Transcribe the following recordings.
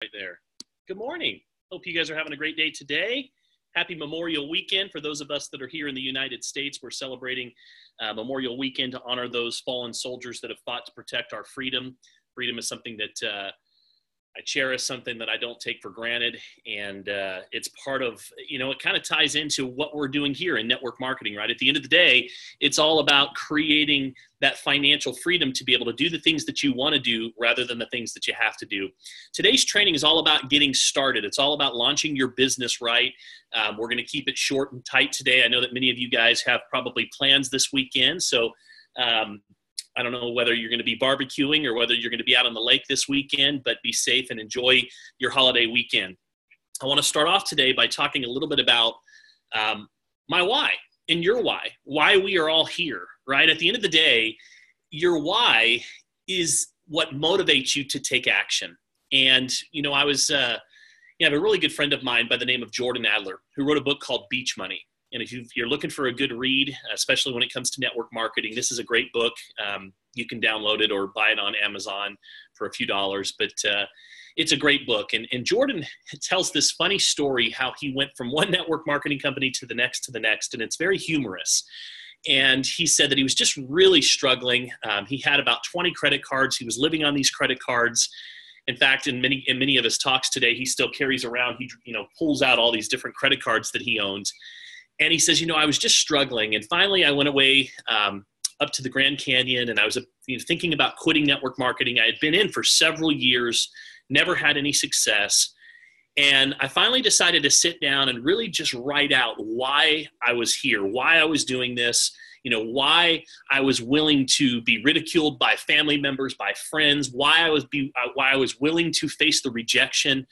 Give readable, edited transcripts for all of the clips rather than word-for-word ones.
Right there. Good morning. Hope you guys are having a great day today. Happy Memorial Weekend. For those of us that are here in the United States, we're celebrating Memorial Weekend to honor those fallen soldiers that have fought to protect our freedom. Freedom is something that I cherish, something that I don't take for granted. And it's part of, it kind of ties into what we're doing here in network marketing, right? At the end of the day, it's all about creating that financial freedom to be able to do the things that you want to do rather than the things that you have to do. Today's training is all about getting started. It's all about launching your business right. We're going to keep it short and tight today. I know that many of you guys have probably plans this weekend. So I don't know whether you're going to be barbecuing or whether you're going to be out on the lake this weekend, but be safe and enjoy your holiday weekend. I want to start off today by talking a little bit about my why and your why we are all here, right? At the end of the day, your why is what motivates you to take action. And, I was, I have a really good friend of mine by the name of Jordan Adler, who wrote a book called Beach Money. And if you're looking for a good read, especially when it comes to network marketing, this is a great book. You can download it or buy it on Amazon for a few dollars, but it's a great book. And Jordan tells this funny story how he went from one network marketing company to the next, and it's very humorous. And he said that he was just really struggling. He had about 20 credit cards. He was living on these credit cards. In fact, in many of his talks today, he still carries around, he pulls out all these different credit cards that he owns. And he says, I was just struggling. And finally, I went away up to the Grand Canyon, and I was thinking about quitting network marketing. I had been in for several years, never had any success. And I finally decided to sit down and really just write out why I was here, why I was doing this, why I was willing to be ridiculed by family members, by friends, why I was willing to face the rejection.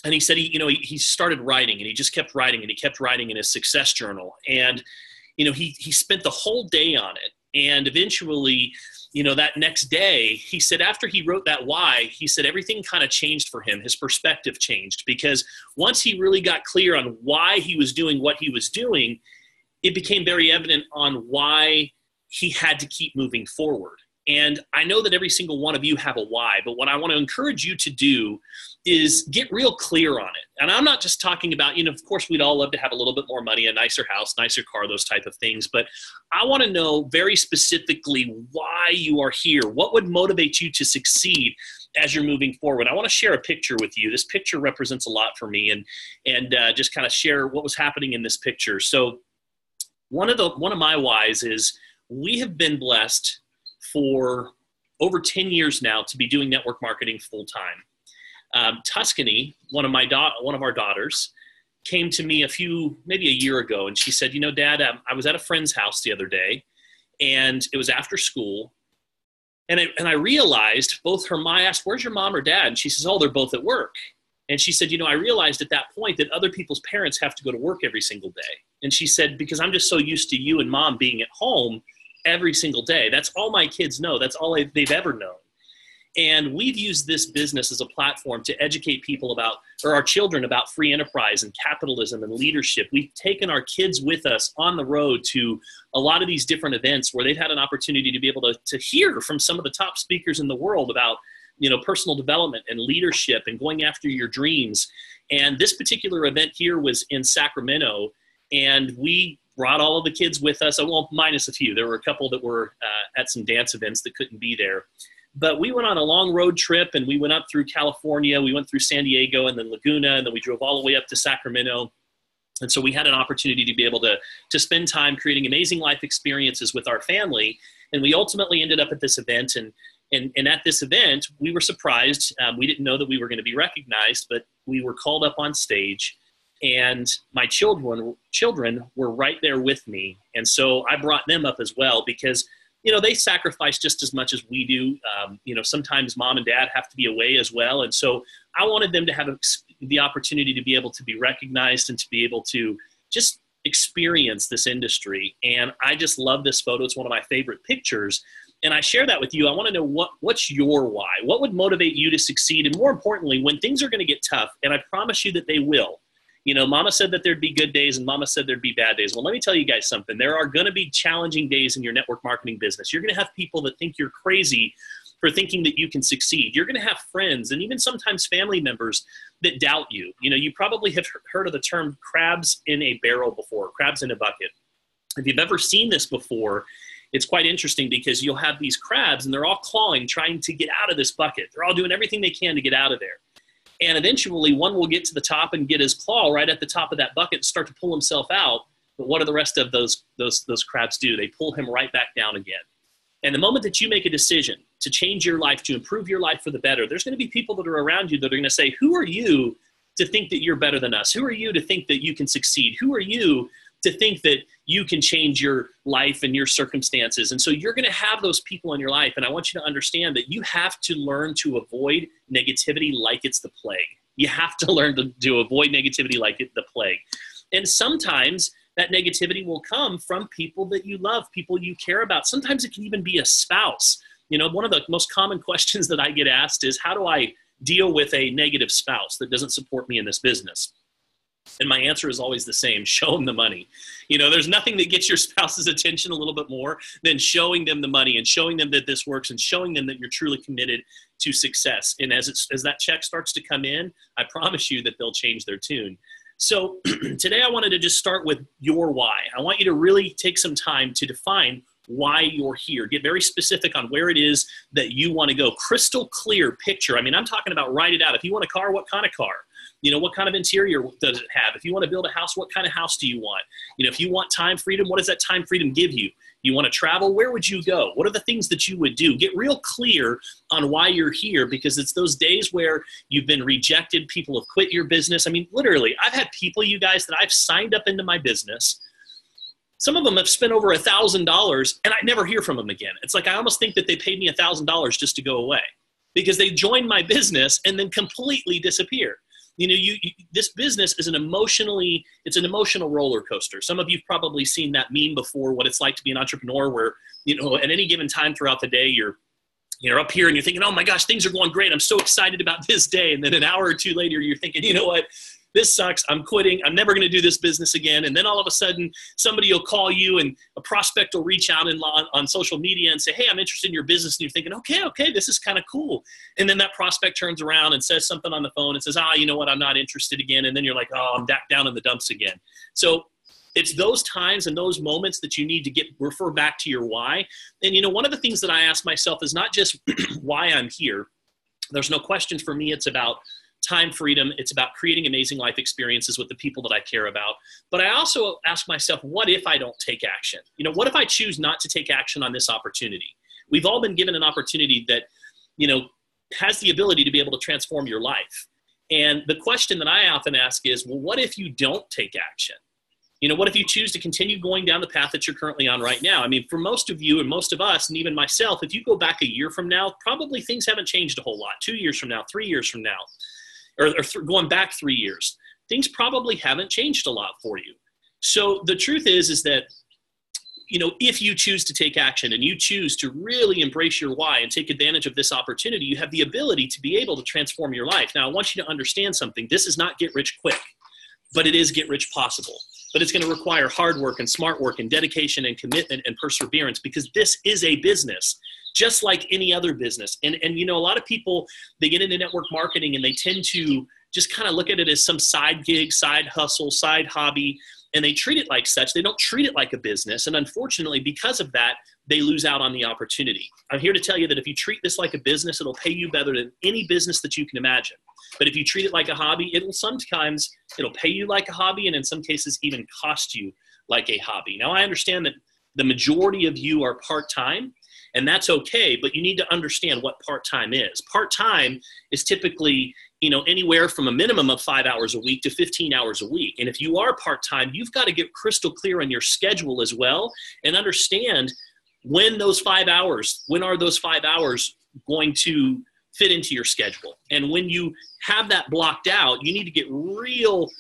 And he said, he started writing, and he just kept writing, and he kept writing in his success journal. And, he spent the whole day on it. And eventually, that next day, he said, after he wrote that why, he said everything kind of changed for him. His perspective changed, because once he really got clear on why he was doing what he was doing, it became very evident on why he had to keep moving forward. And I know that every single one of you have a why, but what I want to encourage you to do is get real clear on it. And I'm not just talking about, of course, we'd all love to have a little bit more money, a nicer house, nicer car, those type of things. But I want to know very specifically why you are here. What would motivate you to succeed as you're moving forward? I want to share a picture with you. This picture represents a lot for me, and just kind of share what was happening in this picture. So one of my whys is we have been blessed for over 10 years now to be doing network marketing full time. Tuscany, one of our daughters, came to me maybe a year ago, and she said, Dad, I was at a friend's house the other day, and it was after school, and I realized I asked, where's your mom or dad? And she says, oh, they're both at work. And she said, I realized at that point that other people's parents have to go to work every single day. And she said, because I'm just so used to you and mom being at home every single day. That's all my kids know. That's all they've ever known. And we've used this business as a platform to educate our children about free enterprise and capitalism and leadership. We've taken our kids with us on the road to a lot of these different events where they've had an opportunity to be able to hear from some of the top speakers in the world about, personal development and leadership and going after your dreams. And this particular event here was in Sacramento, and we brought all of the kids with us, well, minus a few. There were a couple that were at some dance events that couldn't be there. But we went on a long road trip, and we went up through California. We went through San Diego and then Laguna, and then we drove all the way up to Sacramento. And so we had an opportunity to be able to spend time creating amazing life experiences with our family. And we ultimately ended up at this event. And at this event, we were surprised. We didn't know that we were going to be recognized, but we were called up on stage. And my children were right there with me. And so I brought them up as well because, they sacrifice just as much as we do. Sometimes mom and dad have to be away as well. And so I wanted them to have the opportunity to be able to be recognized and to be able to just experience this industry. And I just love this photo. It's one of my favorite pictures. And I share that with you. I want to know what's your why? What would motivate you to succeed? And more importantly, when things are going to get tough, and I promise you that they will. Mama said that there'd be good days and mama said there'd be bad days. Well, let me tell you guys something. There are going to be challenging days in your network marketing business. You're going to have people that think you're crazy for thinking that you can succeed. You're going to have friends and even sometimes family members that doubt you. You know, you probably have heard of the term crabs in a barrel before, crabs in a bucket. If you've ever seen this before, it's quite interesting because you'll have these crabs and they're all clawing, trying to get out of this bucket. They're all doing everything they can to get out of there. And eventually one will get to the top and get his claw right at the top of that bucket and start to pull himself out. But what do the rest of those crabs do? They pull him right back down again. And the moment that you make a decision to change your life, to improve your life for the better, there's going to be people that are around you that are going to say, who are you to think that you're better than us? Who are you to think that you can succeed? Who are you to think that you can change your life and your circumstances? And so you're going to have those people in your life. And I want you to understand that you have to learn to avoid negativity like it's the plague. You have to learn to avoid negativity like it's the plague. And sometimes that negativity will come from people that you love, people you care about. Sometimes it can even be a spouse. You know, one of the most common questions that I get asked is, how do I deal with a negative spouse that doesn't support me in this business? And my answer is always the same: show them the money. You know, there's nothing that gets your spouse's attention a little bit more than showing them the money and showing them that this works and showing them that you're truly committed to success. And as that check starts to come in, I promise you that they'll change their tune. So today I wanted to just start with your why. I want you to really take some time to define why you're here. Get very specific on where it is that you want to go. Crystal clear picture. I mean, I'm talking about write it out. If you want a car, what kind of car? You know, what kind of interior does it have? If you want to build a house, what kind of house do you want? You know, if you want time freedom, what does that time freedom give you? You want to travel? Where would you go? What are the things that you would do? Get real clear on why you're here, because it's those days where you've been rejected, people have quit your business. I mean, literally, I've had people, you guys, that I've signed up into my business. Some of them have spent over $1,000 and I never hear from them again. It's like I almost think that they paid me $1,000 just to go away, because they joined my business and then completely disappear. You know, this business is an emotional roller coaster. Some of you've probably seen that meme before, what it's like to be an entrepreneur, where, you know, at any given time throughout the day, you're up here and you're thinking, oh my gosh, things are going great. I'm so excited about this day. And then an hour or two later, you're thinking, you know what? This sucks. I'm quitting. I'm never going to do this business again. And then all of a sudden, somebody will call you and a prospect will reach out on social media and say, hey, I'm interested in your business. And you're thinking, okay, this is kind of cool. And then that prospect turns around and says something on the phone and says, you know what? I'm not interested again. And then you're like, I'm back down in the dumps again. So it's those times and those moments that you need to refer back to your why. And, you know, one of the things that I ask myself is not just why I'm here. There's no question for me. It's about time freedom. It's about creating amazing life experiences with the people that I care about. But I also ask myself, what if I don't take action? You know, what if I choose not to take action on this opportunity? We've all been given an opportunity that, you know, has the ability to be able to transform your life. And the question that I often ask is, well, what if you don't take action? You know, what if you choose to continue going down the path that you're currently on right now? I mean, for most of you and most of us, and even myself, if you go back a year from now, probably things haven't changed a whole lot. 2 years from now, 3 years from now, or going back 3 years, things probably haven't changed a lot for you. So the truth is that, you know, if you choose to take action and you choose to really embrace your why and take advantage of this opportunity, you have the ability to be able to transform your life. Now, I want you to understand something. This is not get rich quick, but it is get rich possible. But it's going to require hard work and smart work and dedication and commitment and perseverance, because this is a business, just like any other business. And you know, a lot of people, they get into network marketing and they tend to just kind of look at it as some side gig, side hustle, side hobby, and they treat it like such. They don't treat it like a business. And unfortunately, because of that, they lose out on the opportunity. I'm here to tell you that if you treat this like a business, it'll pay you better than any business that you can imagine. But if you treat it like a hobby, it'll pay you like a hobby, and in some cases even cost you like a hobby. Now, I understand that the majority of you are part-time, and that's okay, but you need to understand what part-time is. Part-time is typically, you know, anywhere from a minimum of 5 hours a week to 15 hours a week. And if you are part-time, you've got to get crystal clear on your schedule as well and understand when are those 5 hours going to fit into your schedule. And when you have that blocked out, you need to get real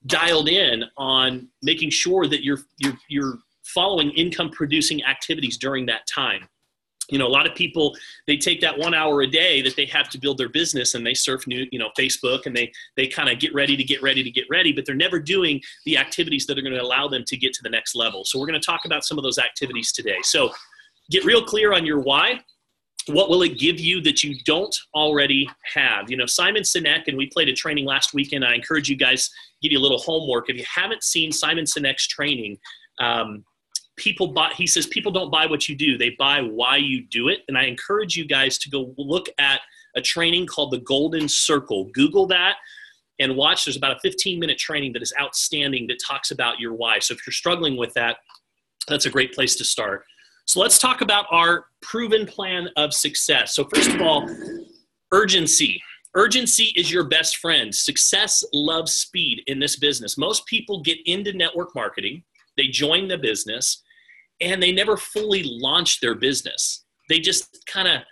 dialed in on making sure that you're following income producing activities during that time. You know, a lot of people, they take that 1 hour a day that they have to build their business and they surf Facebook, and they kind of get ready, but they're never doing the activities that are going to allow them to get to the next level. So we're going to talk about some of those activities today. So get real clear on your why. What will it give you that you don't already have? You know, Simon Sinek, and we played a training last weekend. I encourage you guys, give you a little homework. If you haven't seen Simon Sinek's training, he says people don't buy what you do, they buy why you do it. And I encourage you guys to go look at a training called the Golden Circle. Google that and watch. There's about a 15-minute training that is outstanding that talks about your why. So if you're struggling with that, that's a great place to start. So let's talk about our proven plan of success. So first of all, urgency. Urgency is your best friend. Success loves speed in this business. Most people get into network marketing, they join the business, and they never fully launch their business. They just kind of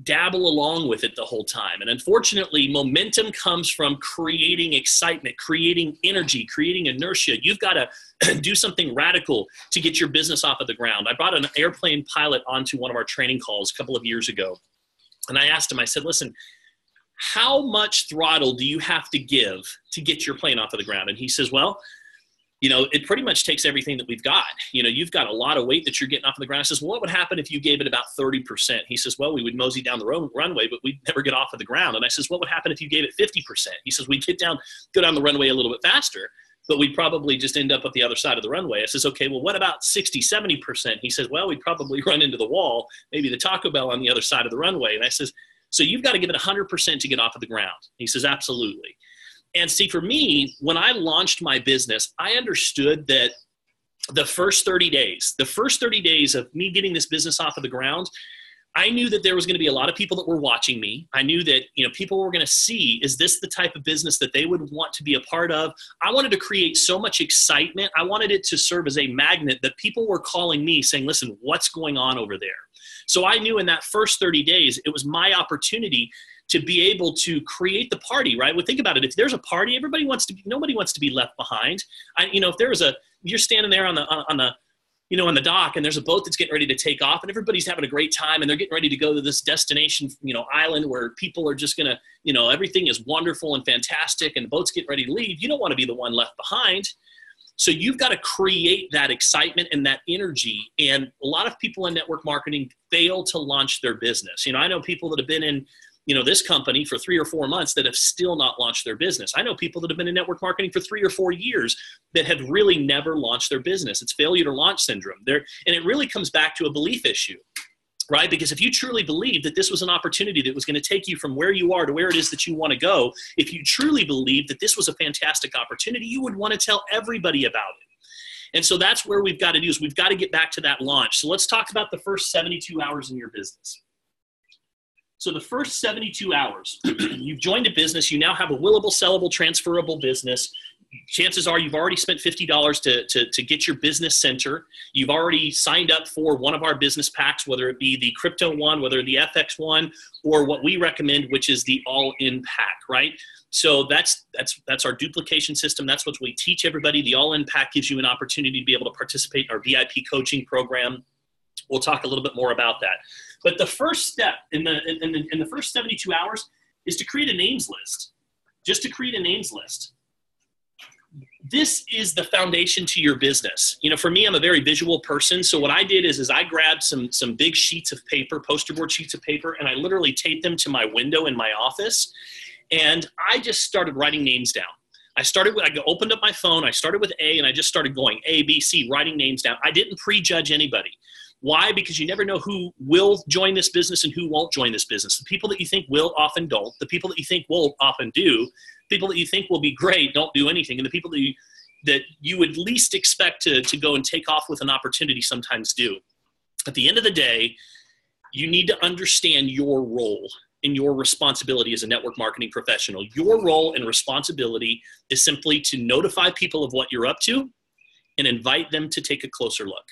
dabble along with it the whole time. And unfortunately, momentum comes from creating excitement, creating energy, creating inertia. You've got to do something radical to get your business off of the ground. I brought an airplane pilot onto one of our training calls a couple of years ago. And I asked him, I said, listen, how much throttle do you have to give to get your plane off of the ground? And he says, well, you know, it pretty much takes everything that we've got. You know, you've got a lot of weight that you're getting off of the ground. I says, well, what would happen if you gave it about 30%? He says, well, we would mosey down the runway, but we'd never get off of the ground. And I says, what would happen if you gave it 50%? He says, we'd go down the runway a little bit faster, but we'd probably just end up at the other side of the runway. I says, okay, well, what about 60, 70%? He says, well, we'd probably run into the wall, maybe the Taco Bell on the other side of the runway. And I says, so you've got to give it 100% to get off of the ground. He says, absolutely. And see, for me, when I launched my business, I understood that the first 30 days of me getting this business off of the ground, I knew that there was going to be a lot of people that were watching me. I knew that, you know, people were going to see, is this the type of business that they would want to be a part of? I wanted to create so much excitement. I wanted it to serve as a magnet that people were calling me saying, listen, what's going on over there? So I knew in that first 30 days, it was my opportunity to be able to create the party, right? Well, think about it. If there's a party, nobody wants to be left behind. If you're standing there on the dock and there's a boat that's getting ready to take off and everybody's having a great time and they're getting ready to go to this destination, island where people are just going to, everything is wonderful and fantastic and the boat's getting ready to leave. You don't want to be the one left behind. So you've got to create that excitement and that energy. And a lot of people in network marketing fail to launch their business. I know people that have been in this company for 3 or 4 months that have still not launched their business. I know people that have been in network marketing for 3 or 4 years that have really never launched their business. It's failure to launch syndrome. And it really comes back to a belief issue, right? Because if you truly believe that this was an opportunity that was going to take you from where you are to where it is that you want to go, if you truly believe that this was a fantastic opportunity, you would want to tell everybody about it. And so that's where we've got to do is we've got to get back to that launch. So let's talk about the first 72 hours in your business. So the first 72 hours, you've joined a business, you now have a willable, sellable, transferable business. Chances are you've already spent $50 to get your business center. You've already signed up for one of our business packs, whether it be the crypto one, whether the FX one, or what we recommend, which is the all-in pack, right? So that's our duplication system. That's what we teach everybody. The all-in pack gives you an opportunity to be able to participate in our VIP coaching program. We'll talk a little bit more about that. But the first step in the first 72 hours is to create a names list. Just to create a names list. This is the foundation to your business. For me, I'm a very visual person. So what I did is I grabbed some big sheets of paper, poster board sheets of paper, and I literally taped them to my window in my office. And I just started writing names down. I opened up my phone. I started with A, and I just started going A, B, C, writing names down. I didn't prejudge anybody. Why? Because you never know who will join this business and who won't join this business. The people that you think will often don't. The people that you think will often do. People that you think will be great don't do anything. And the people that you would least expect to go and take off with an opportunity sometimes do. At the end of the day, you need to understand your role and your responsibility as a network marketing professional. Your role and responsibility is simply to notify people of what you're up to and invite them to take a closer look.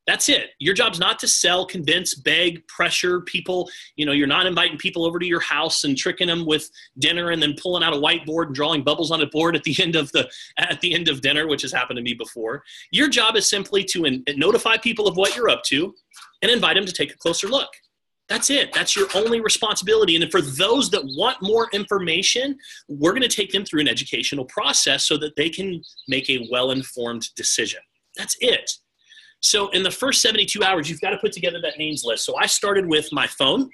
That's it. Your job's not to sell, convince, beg, pressure people. You're not inviting people over to your house and tricking them with dinner and then pulling out a whiteboard and drawing bubbles on a board at the end of dinner, which has happened to me before. Your job is simply to notify people of what you're up to and invite them to take a closer look. That's it. That's your only responsibility. And for those that want more information, we're going to take them through an educational process so that they can make a well-informed decision. That's it. So in the first 72 hours, you've got to put together that names list. So I started with my phone.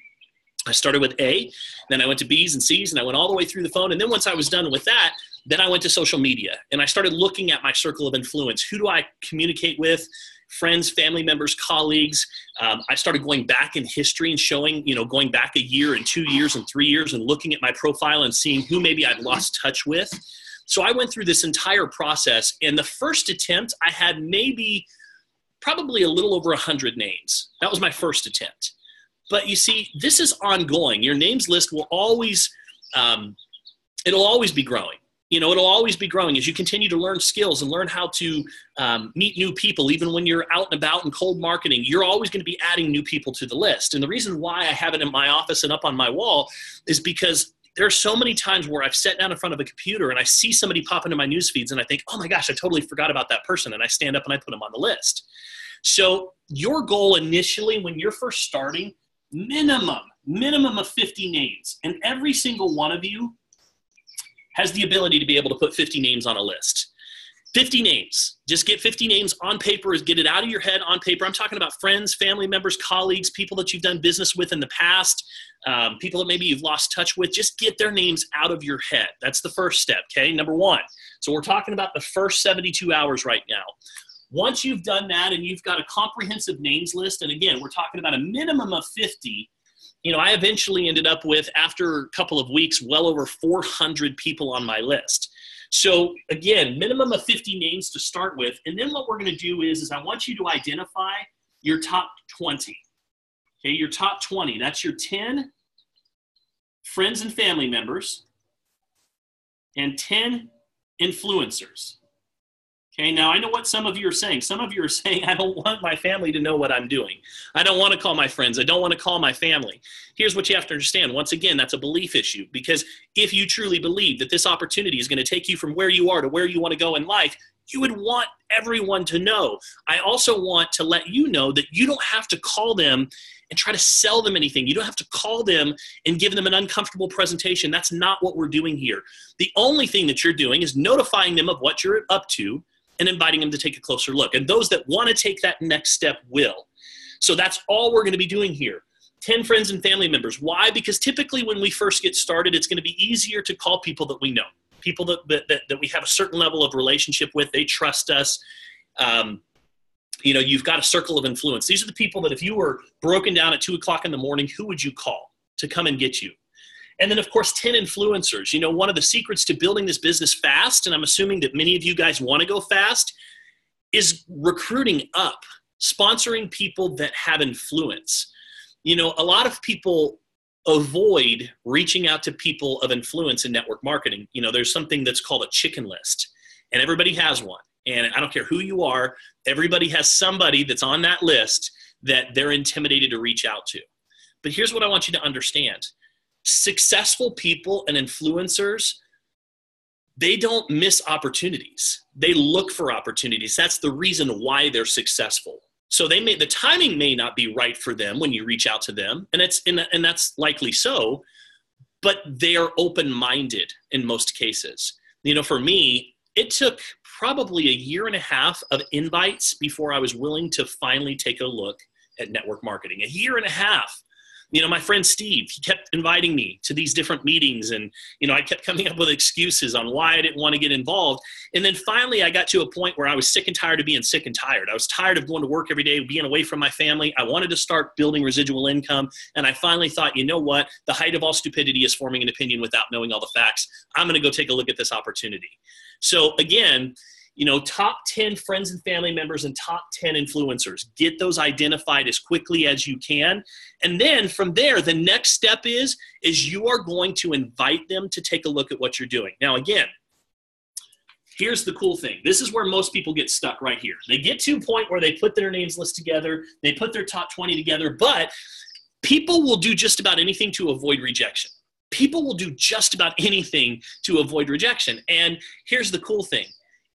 I started with A, then I went to B's and C's, and I went all the way through the phone. And then once I was done with that, then I went to social media. And I started looking at my circle of influence. Who do I communicate with? Friends, family members, colleagues. I started going back in history and showing, going back a year and 2 years and 3 years and looking at my profile and seeing who maybe I'd lost touch with. So I went through this entire process. And the first attempt, I had probably a little over 100 names. That was my first attempt. But you see, this is ongoing. Your names list will always, it'll always be growing. It'll always be growing as you continue to learn skills and learn how to meet new people. Even when you're out and about in cold marketing, you're always going to be adding new people to the list. And the reason why I have it in my office and up on my wall is because there are so many times where I've sat down in front of a computer and I see somebody pop into my news feeds and I think, oh my gosh, I totally forgot about that person. And I stand up and I put them on the list. So your goal initially when you're first starting, minimum of 50 names. And every single one of you has the ability to be able to put 50 names on a list. 50 names. Just get 50 names on paper. Get it out of your head on paper. I'm talking about friends, family members, colleagues, people that you've done business with in the past, people that maybe you've lost touch with. Just get their names out of your head. That's the first step, okay? Number one. So we're talking about the first 72 hours right now. Once you've done that and you've got a comprehensive names list, and again, we're talking about a minimum of 50, I eventually ended up with, after a couple of weeks, well over 400 people on my list. So again, minimum of 50 names to start with. And then what we're going to do is I want you to identify your top 20. Okay, your top 20. That's your 10 friends and family members and 10 influencers. Okay, now I know what some of you are saying. Some of you are saying, I don't want my family to know what I'm doing. I don't want to call my friends. I don't want to call my family. Here's what you have to understand. Once again, that's a belief issue, because if you truly believe that this opportunity is going to take you from where you are to where you want to go in life, you would want everyone to know. I also want to let you know that you don't have to call them and try to sell them anything. You don't have to call them and give them an uncomfortable presentation. That's not what we're doing here. The only thing that you're doing is notifying them of what you're up to and inviting them to take a closer look. And those that want to take that next step will. So that's all we're going to be doing here. 10 friends and family members. Why? Because typically when we first get started, it's going to be easier to call people that we know, people that we have a certain level of relationship with. They trust us. You've got a circle of influence. These are the people that if you were broken down at 2 o'clock in the morning, who would you call to come and get you? And then, of course, 10 influencers. One of the secrets to building this business fast, and I'm assuming that many of you guys want to go fast, is recruiting up, sponsoring people that have influence. A lot of people avoid reaching out to people of influence in network marketing. There's something that's called a chicken list, and everybody has one. And I don't care who you are, everybody has somebody that's on that list that they're intimidated to reach out to. But here's what I want you to understand. Successful people and influencers, they don't miss opportunities. They look for opportunities. That's the reason why they're successful. So the timing may not be right for them when you reach out to them, and that's likely so, but they are open-minded in most cases. For me, it took probably a year and a half of invites before I was willing to finally take a look at network marketing. A year and a half. My friend Steve, he kept inviting me to these different meetings, and, I kept coming up with excuses on why I didn't want to get involved. And then finally I got to a point where I was sick and tired of being sick and tired. I was tired of going to work every day, being away from my family. I wanted to start building residual income. And I finally thought, you know what? The height of all stupidity is forming an opinion without knowing all the facts. I'm going to go take a look at this opportunity. So again, top 10 friends and family members and top 10 influencers. Get those identified as quickly as you can. And then from there, the next step is you are going to invite them to take a look at what you're doing. Now, again, here's the cool thing. This is where most people get stuck right here. They get to a point where they put their names list together, they put their top 20 together, but people will do just about anything to avoid rejection. People will do just about anything to avoid rejection. And here's the cool thing.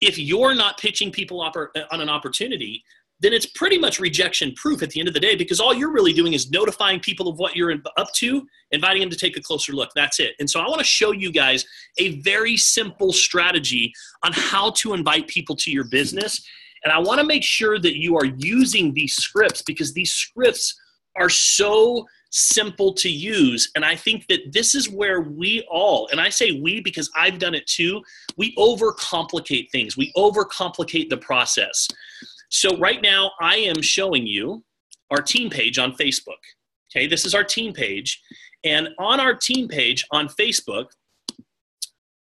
If you're not pitching people on an opportunity, then it's pretty much rejection proof at the end of the day, because all you're really doing is notifying people of what you're up to, inviting them to take a closer look. That's it. And so I want to show you guys a very simple strategy on how to invite people to your business. And I want to make sure that you are using these scripts, because these scripts are so simple to use. And I think that this is where we all, and I say we because I've done it too, we overcomplicate things. We overcomplicate the process. So right now I am showing you our team page on Facebook. Okay, this is our team page. And on our team page on Facebook,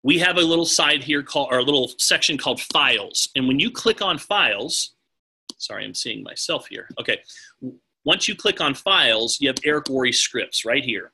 we have a little side here called, or a little section called Files. And when you click on Files, sorry, I'm seeing myself here. Okay, once you click on Files, you have Eric Worre scripts right here.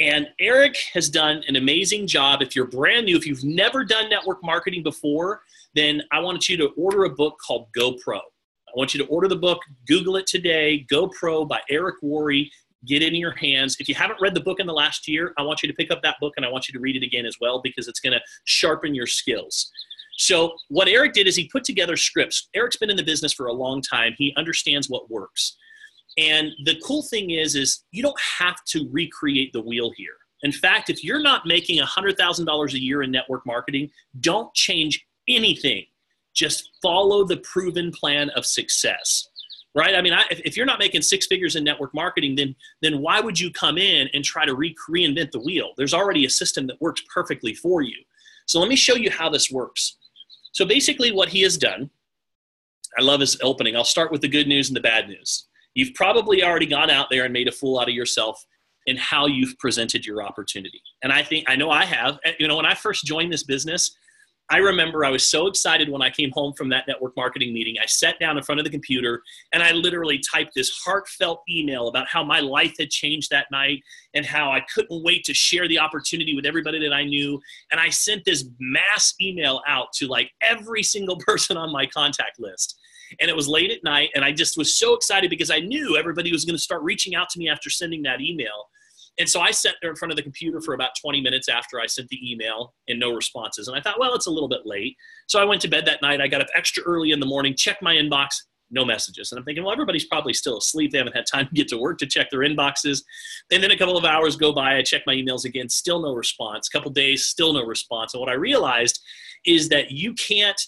And Eric has done an amazing job. If you're brand new, if you've never done network marketing before, then I want you to order a book called Go Pro. I want you to order the book, Google it today, Go Pro by Eric Worre. Get it in your hands. If you haven't read the book in the last year, I want you to pick up that book and I want you to read it again as well, because it's going to sharpen your skills. So what Eric did is he put together scripts. Eric's been in the business for a long time. He understands what works. And the cool thing is you don't have to recreate the wheel here. In fact, if you're not making $100,000 a year in network marketing, don't change anything. Just follow the proven plan of success. Right? I mean, if you're not making six figures in network marketing, then why would you come in and try to reinvent the wheel? There's already a system that works perfectly for you. So let me show you how this works. So basically what he has done, I love his opening. I'll start with the good news and the bad news. You've probably already gone out there and made a fool out of yourself in how you've presented your opportunity. And I know I have. You know, when I first joined this business, I remember I was so excited when I came home from that network marketing meeting. I sat down in front of the computer and I literally typed this heartfelt email about how my life had changed that night and how I couldn't wait to share the opportunity with everybody that I knew. And I sent this mass email out to like every single person on my contact list. And it was late at night and I just was so excited because I knew everybody was going to start reaching out to me after sending that email. And so I sat there in front of the computer for about 20 minutes after I sent the email and no responses. And I thought, well, it's a little bit late. So I went to bed that night. I got up extra early in the morning, checked my inbox, no messages. And I'm thinking, well, everybody's probably still asleep. They haven't had time to get to work to check their inboxes. And then a couple of hours go by. I check my emails again, still no response. A couple of days, still no response. And what I realized is that you can't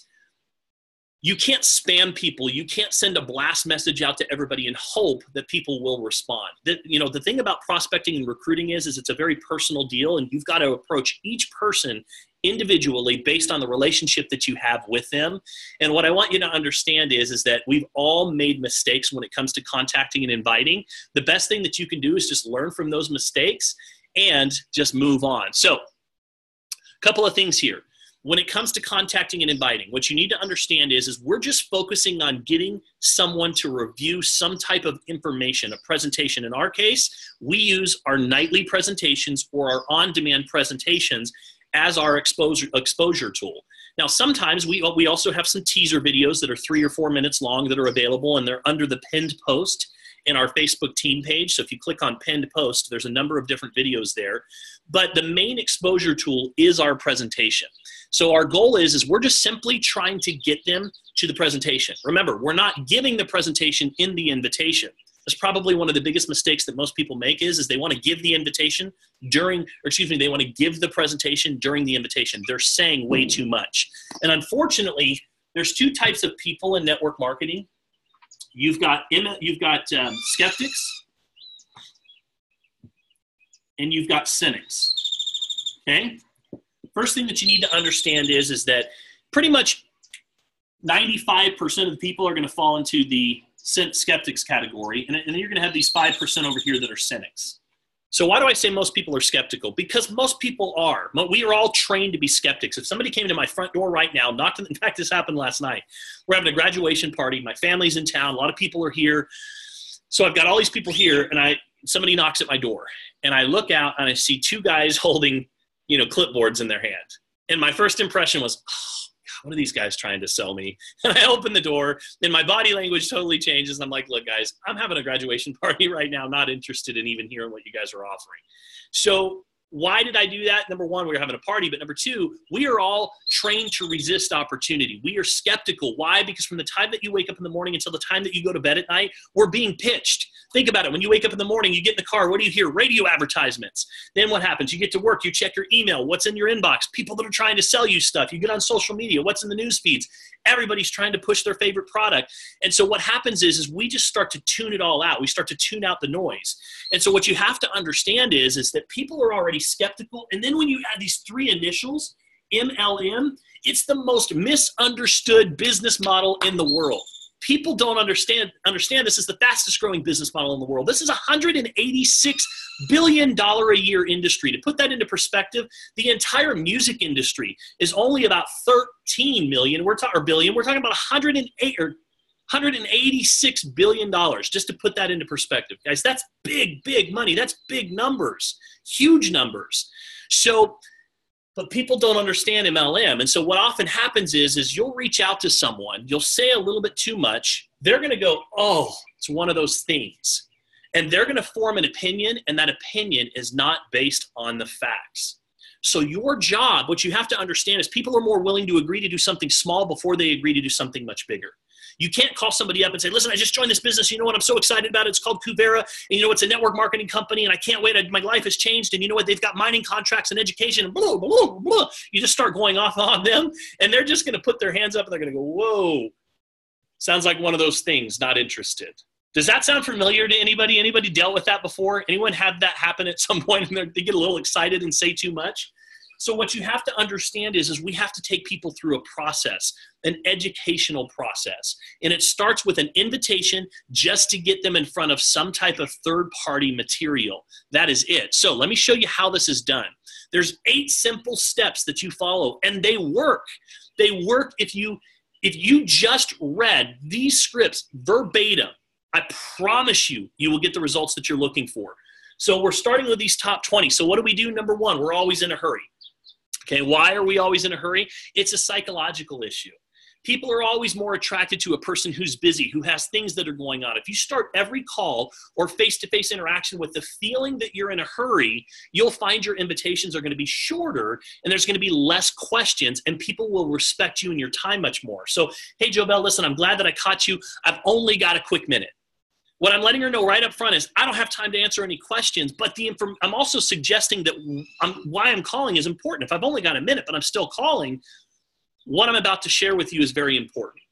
spam people. You can't send a blast message out to everybody and hope that people will respond. The thing about prospecting and recruiting is it's a very personal deal, and you've got to approach each person individually based on the relationship that you have with them. And what I want you to understand is that we've all made mistakes when it comes to contacting and inviting. The best thing that you can do is just learn from those mistakes and just move on. So a couple of things here. When it comes to contacting and inviting, what you need to understand is we're just focusing on getting someone to review some type of information, a presentation. In our case, we use our nightly presentations or our on-demand presentations as our exposure tool. Now, sometimes we also have some teaser videos that are 3 or 4 minutes long that are available, and they're under the pinned post in our Facebook team page. So if you click on pinned post, there's a number of different videos there. But the main exposure tool is our presentation. So our goal is we're just simply trying to get them to the presentation. Remember, we're not giving the presentation in the invitation. That's probably one of the biggest mistakes that most people make is they want to give the invitation they want to give the presentation during the invitation. They're saying way too much. And unfortunately, there's two types of people in network marketing. You've got skeptics and you've got cynics, okay? First thing that you need to understand is that pretty much 95% of the people are going to fall into the skeptics category, and then you're going to have these 5% over here that are cynics. So why do I say most people are skeptical? Because most people are. We are all trained to be skeptics. If somebody came to my front door right now, in fact, this happened last night. We're having a graduation party. My family's in town. A lot of people are here. So I've got all these people here, and somebody knocks at my door. And I look out, and I see two guys holding clipboards in their hand. And my first impression was, oh, God, what are these guys trying to sell me? And I open the door and my body language totally changes. And I'm like, look, guys, I'm having a graduation party right now. Not interested in even hearing what you guys are offering. So Why did I do that? Number one, we were having a party, but number two, we are all trained to resist opportunity. We are skeptical. Why? Because from the time that you wake up in the morning until the time that you go to bed at night, we're being pitched. Think about it. When you wake up in the morning, you get in the car, what do you hear? Radio advertisements. Then what happens? You get to work, you check your email, what's in your inbox, people that are trying to sell you stuff. You get on social media, what's in the news feeds. Everybody's trying to push their favorite product. And so what happens is we just start to tune it all out. We start to tune out the noise. And so what you have to understand is that people are already skeptical. And then when you add these three initials, MLM, it's the most misunderstood business model in the world. People don't understand this is the fastest growing business model in the world. This is a $186 billion a year industry. To put that into perspective, the entire music industry is only about 13 million. We're talking about 186 billion dollars, just to put that into perspective. Guys, that's big, big money. That's big numbers, huge numbers. So, but people don't understand MLM. And so what often happens is you'll reach out to someone, you'll say a little bit too much, they're going to go, oh, it's one of those things. And they're going to form an opinion, and that opinion is not based on the facts. So your job, what you have to understand is people are more willing to agree to do something small before they agree to do something much bigger. You can't call somebody up and say, listen, I just joined this business. You know what? I'm so excited about it. It's called Kuvera. And you know, it's a network marketing company, and I can't wait. My life has changed. And you know what? They've got mining contracts and education and blah, blah, blah. You just start going off on them, and they're just going to put their hands up, and they're going to go, whoa, sounds like one of those things, not interested. Does that sound familiar to anybody? Anybody dealt with that before? Anyone had that happen at some point, and they get a little excited and say too much? So what you have to understand is we have to take people through a process, an educational process. And it starts with an invitation just to get them in front of some type of third-party material. That is it. So let me show you how this is done. There's 8 simple steps that you follow, and they work. They work if you just read these scripts verbatim. I promise you, you will get the results that you're looking for. So we're starting with these top 20. So what do we do? Number one, we're always in a hurry. Okay, why are we always in a hurry? It's a psychological issue. People are always more attracted to a person who's busy, who has things that are going on. If you start every call or face-to-face interaction with the feeling that you're in a hurry, you'll find your invitations are going to be shorter, and there's going to be less questions, and people will respect you and your time much more. So, hey, JoBell, listen, I'm glad that I caught you. I've only got a quick minute. What I'm letting her know right up front is I don't have time to answer any questions, but I'm also suggesting that why I'm calling is important. If I've only got a minute, but I'm still calling, what I'm about to share with you is very important.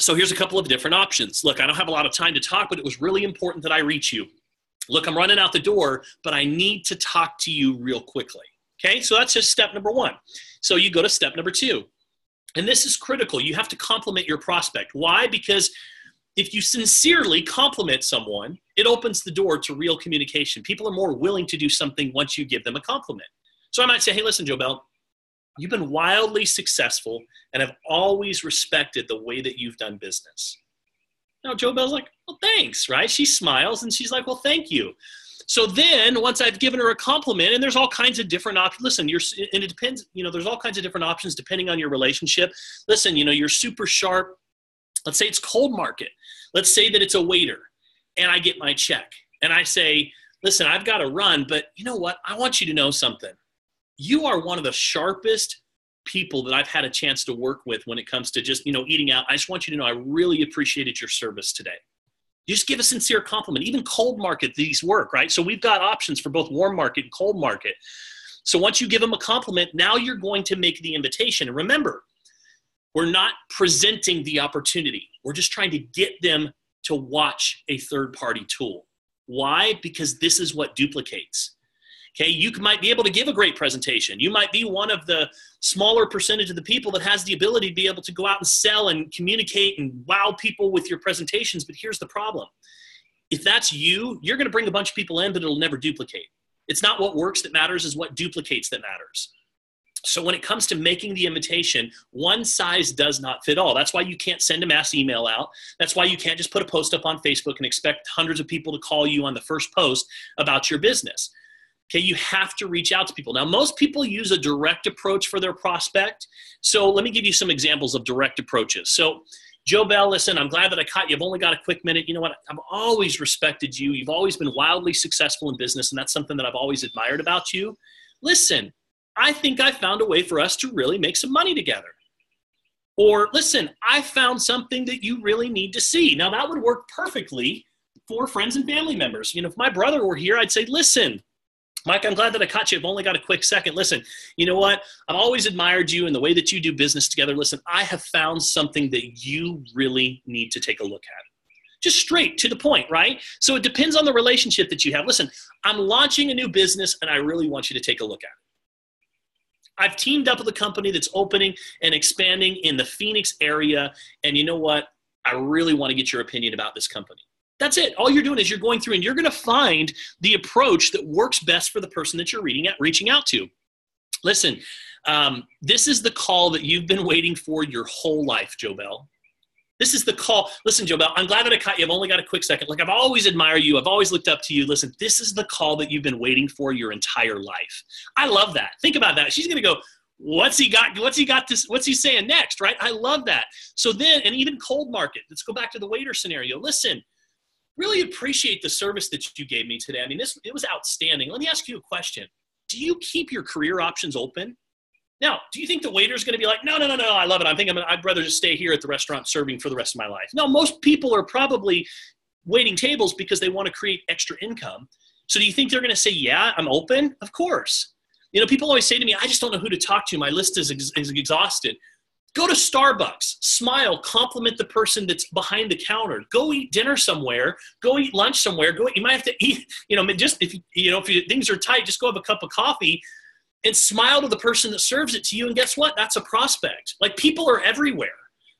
So here's a couple of different options. Look, I don't have a lot of time to talk, but it was really important that I reach you. Look, I'm running out the door, but I need to talk to you real quickly. Okay, so that's just step number one. So you go to step number two. And this is critical. You have to compliment your prospect. Why? Because if you sincerely compliment someone, it opens the door to real communication. People are more willing to do something once you give them a compliment. So I might say, hey, listen, JoBell, you've been wildly successful and have always respected the way that you've done business. Now, JoBell's like, well, thanks, right? She smiles and she's like, well, thank you. So then once I've given her a compliment, and there's all kinds of different options. Listen, and it depends, there's all kinds of different options depending on your relationship. Listen, you're super sharp. Let's say it's cold market. Let's say that it's a waiter and I get my check and I say, listen, I've got to run, but you know what? I want you to know something. You are one of the sharpest people that I've had a chance to work with when it comes to just, eating out. I just want you to know I really appreciated your service today. You just give a sincere compliment. Even cold market, these work, right? So we've got options for both warm market and cold market. So once you give them a compliment, now you're going to make the invitation. And remember, we're not presenting the opportunity. We're just trying to get them to watch a third-party tool. Why? Because this is what duplicates. Okay, you might be able to give a great presentation. You might be one of the smaller percentage of the people that has the ability to be able to go out and sell and communicate and wow people with your presentations. But here's the problem. If that's you, you're going to bring a bunch of people in, but it'll never duplicate. It's not what works that matters, it's what duplicates that matters. So when it comes to making the invitation, one size does not fit all. That's why you can't send a mass email out. That's why you can't just put a post up on Facebook and expect hundreds of people to call you on the first post about your business. Okay, you have to reach out to people. Now, most people use a direct approach for their prospect. So let me give you some examples of direct approaches. So Joe Bell, listen, I'm glad that I caught you. I've only got a quick minute. You know what? I've always respected you. You've always been wildly successful in business, and that's something that I've always admired about you. Listen, I think I found a way for us to really make some money together. Or listen, I found something that you really need to see. Now, that would work perfectly for friends and family members. You know, if my brother were here, I'd say, listen, Mike, I'm glad that I caught you. I've only got a quick second. Listen, you know what? I've always admired you and the way that you do business together. Listen, I have found something that you really need to take a look at. Just straight to the point, right? So it depends on the relationship that you have. Listen, I'm launching a new business and I really want you to take a look at it. I've teamed up with a company that's opening and expanding in the Phoenix area. And you know what? I really want to get your opinion about this company. That's it. All you're doing is you're going through and you're going to find the approach that works best for the person that you're reaching out to. Listen, this is the call that you've been waiting for your whole life, Joe Bell. This is the call. Listen, Joe Bell, I'm glad that I caught you. I've only got a quick second. Like, I've always admired you. I've always looked up to you. Listen, this is the call that you've been waiting for your entire life. I love that. Think about that. She's going to go, what's he got? What's he saying next, right? I love that. So then, and even cold market, let's go back to the waiter scenario. Listen, really appreciate the service that you gave me today. I mean, it was outstanding. Let me ask you a question. Do you keep your career options open? Now, do you think the waiter's going to be like, no, I love it. I'd rather just stay here at the restaurant serving for the rest of my life. No, most people are probably waiting tables because they want to create extra income. So do you think they're going to say, yeah, I'm open? Of course. You know, people always say to me, I just don't know who to talk to. My list is exhausted. Go to Starbucks, smile, compliment the person that's behind the counter. Go eat dinner somewhere. Go eat lunch somewhere. You might have to eat, just if things are tight, just go have a cup of coffee and smile to the person that serves it to you. And guess what? That's a prospect. Like, people are everywhere.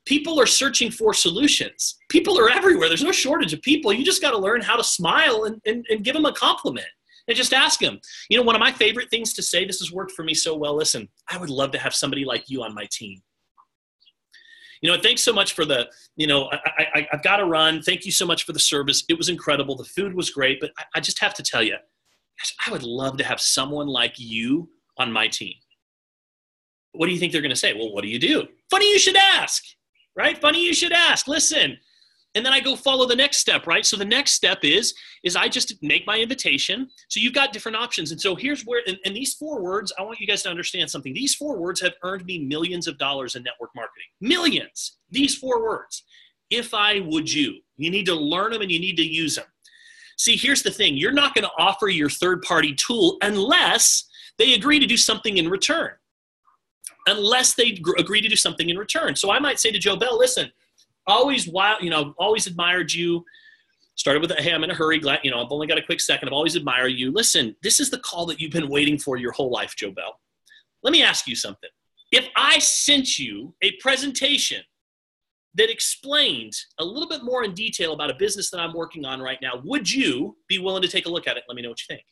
People are searching for solutions. People are everywhere. There's no shortage of people. You just got to learn how to smile and give them a compliment and just ask them. You know, one of my favorite things to say, this has worked for me so well. Listen, I would love to have somebody like you on my team. You know, thanks so much for I've got to run. Thank you so much for the service. It was incredible. The food was great, but I just have to tell you, I would love to have someone like you on my team. What do you think they're going to say? Well, what do you do? Funny you should ask, right? Funny you should ask. Listen. And then I go follow the next step, right? So the next step is I just make my invitation. So you've got different options. And so here's where, and these 4 words, I want you guys to understand something. These 4 words have earned me millions of dollars in network marketing. Millions. These 4 words. If I, would you. You need to learn them and you need to use them. See, here's the thing. You're not going to offer your third-party tool unless they agree to do something in return. Unless they agree to do something in return. So I might say to Joe Bell, listen, always admired you. Started with, hey, I'm in a hurry. Glad, I've only got a quick second. I've always admired you. Listen, this is the call that you've been waiting for your whole life, Joe Bell. Let me ask you something. If I sent you a presentation that explained a little bit more in detail about a business that I'm working on right now, would you be willing to take a look at it? Let me know what you think.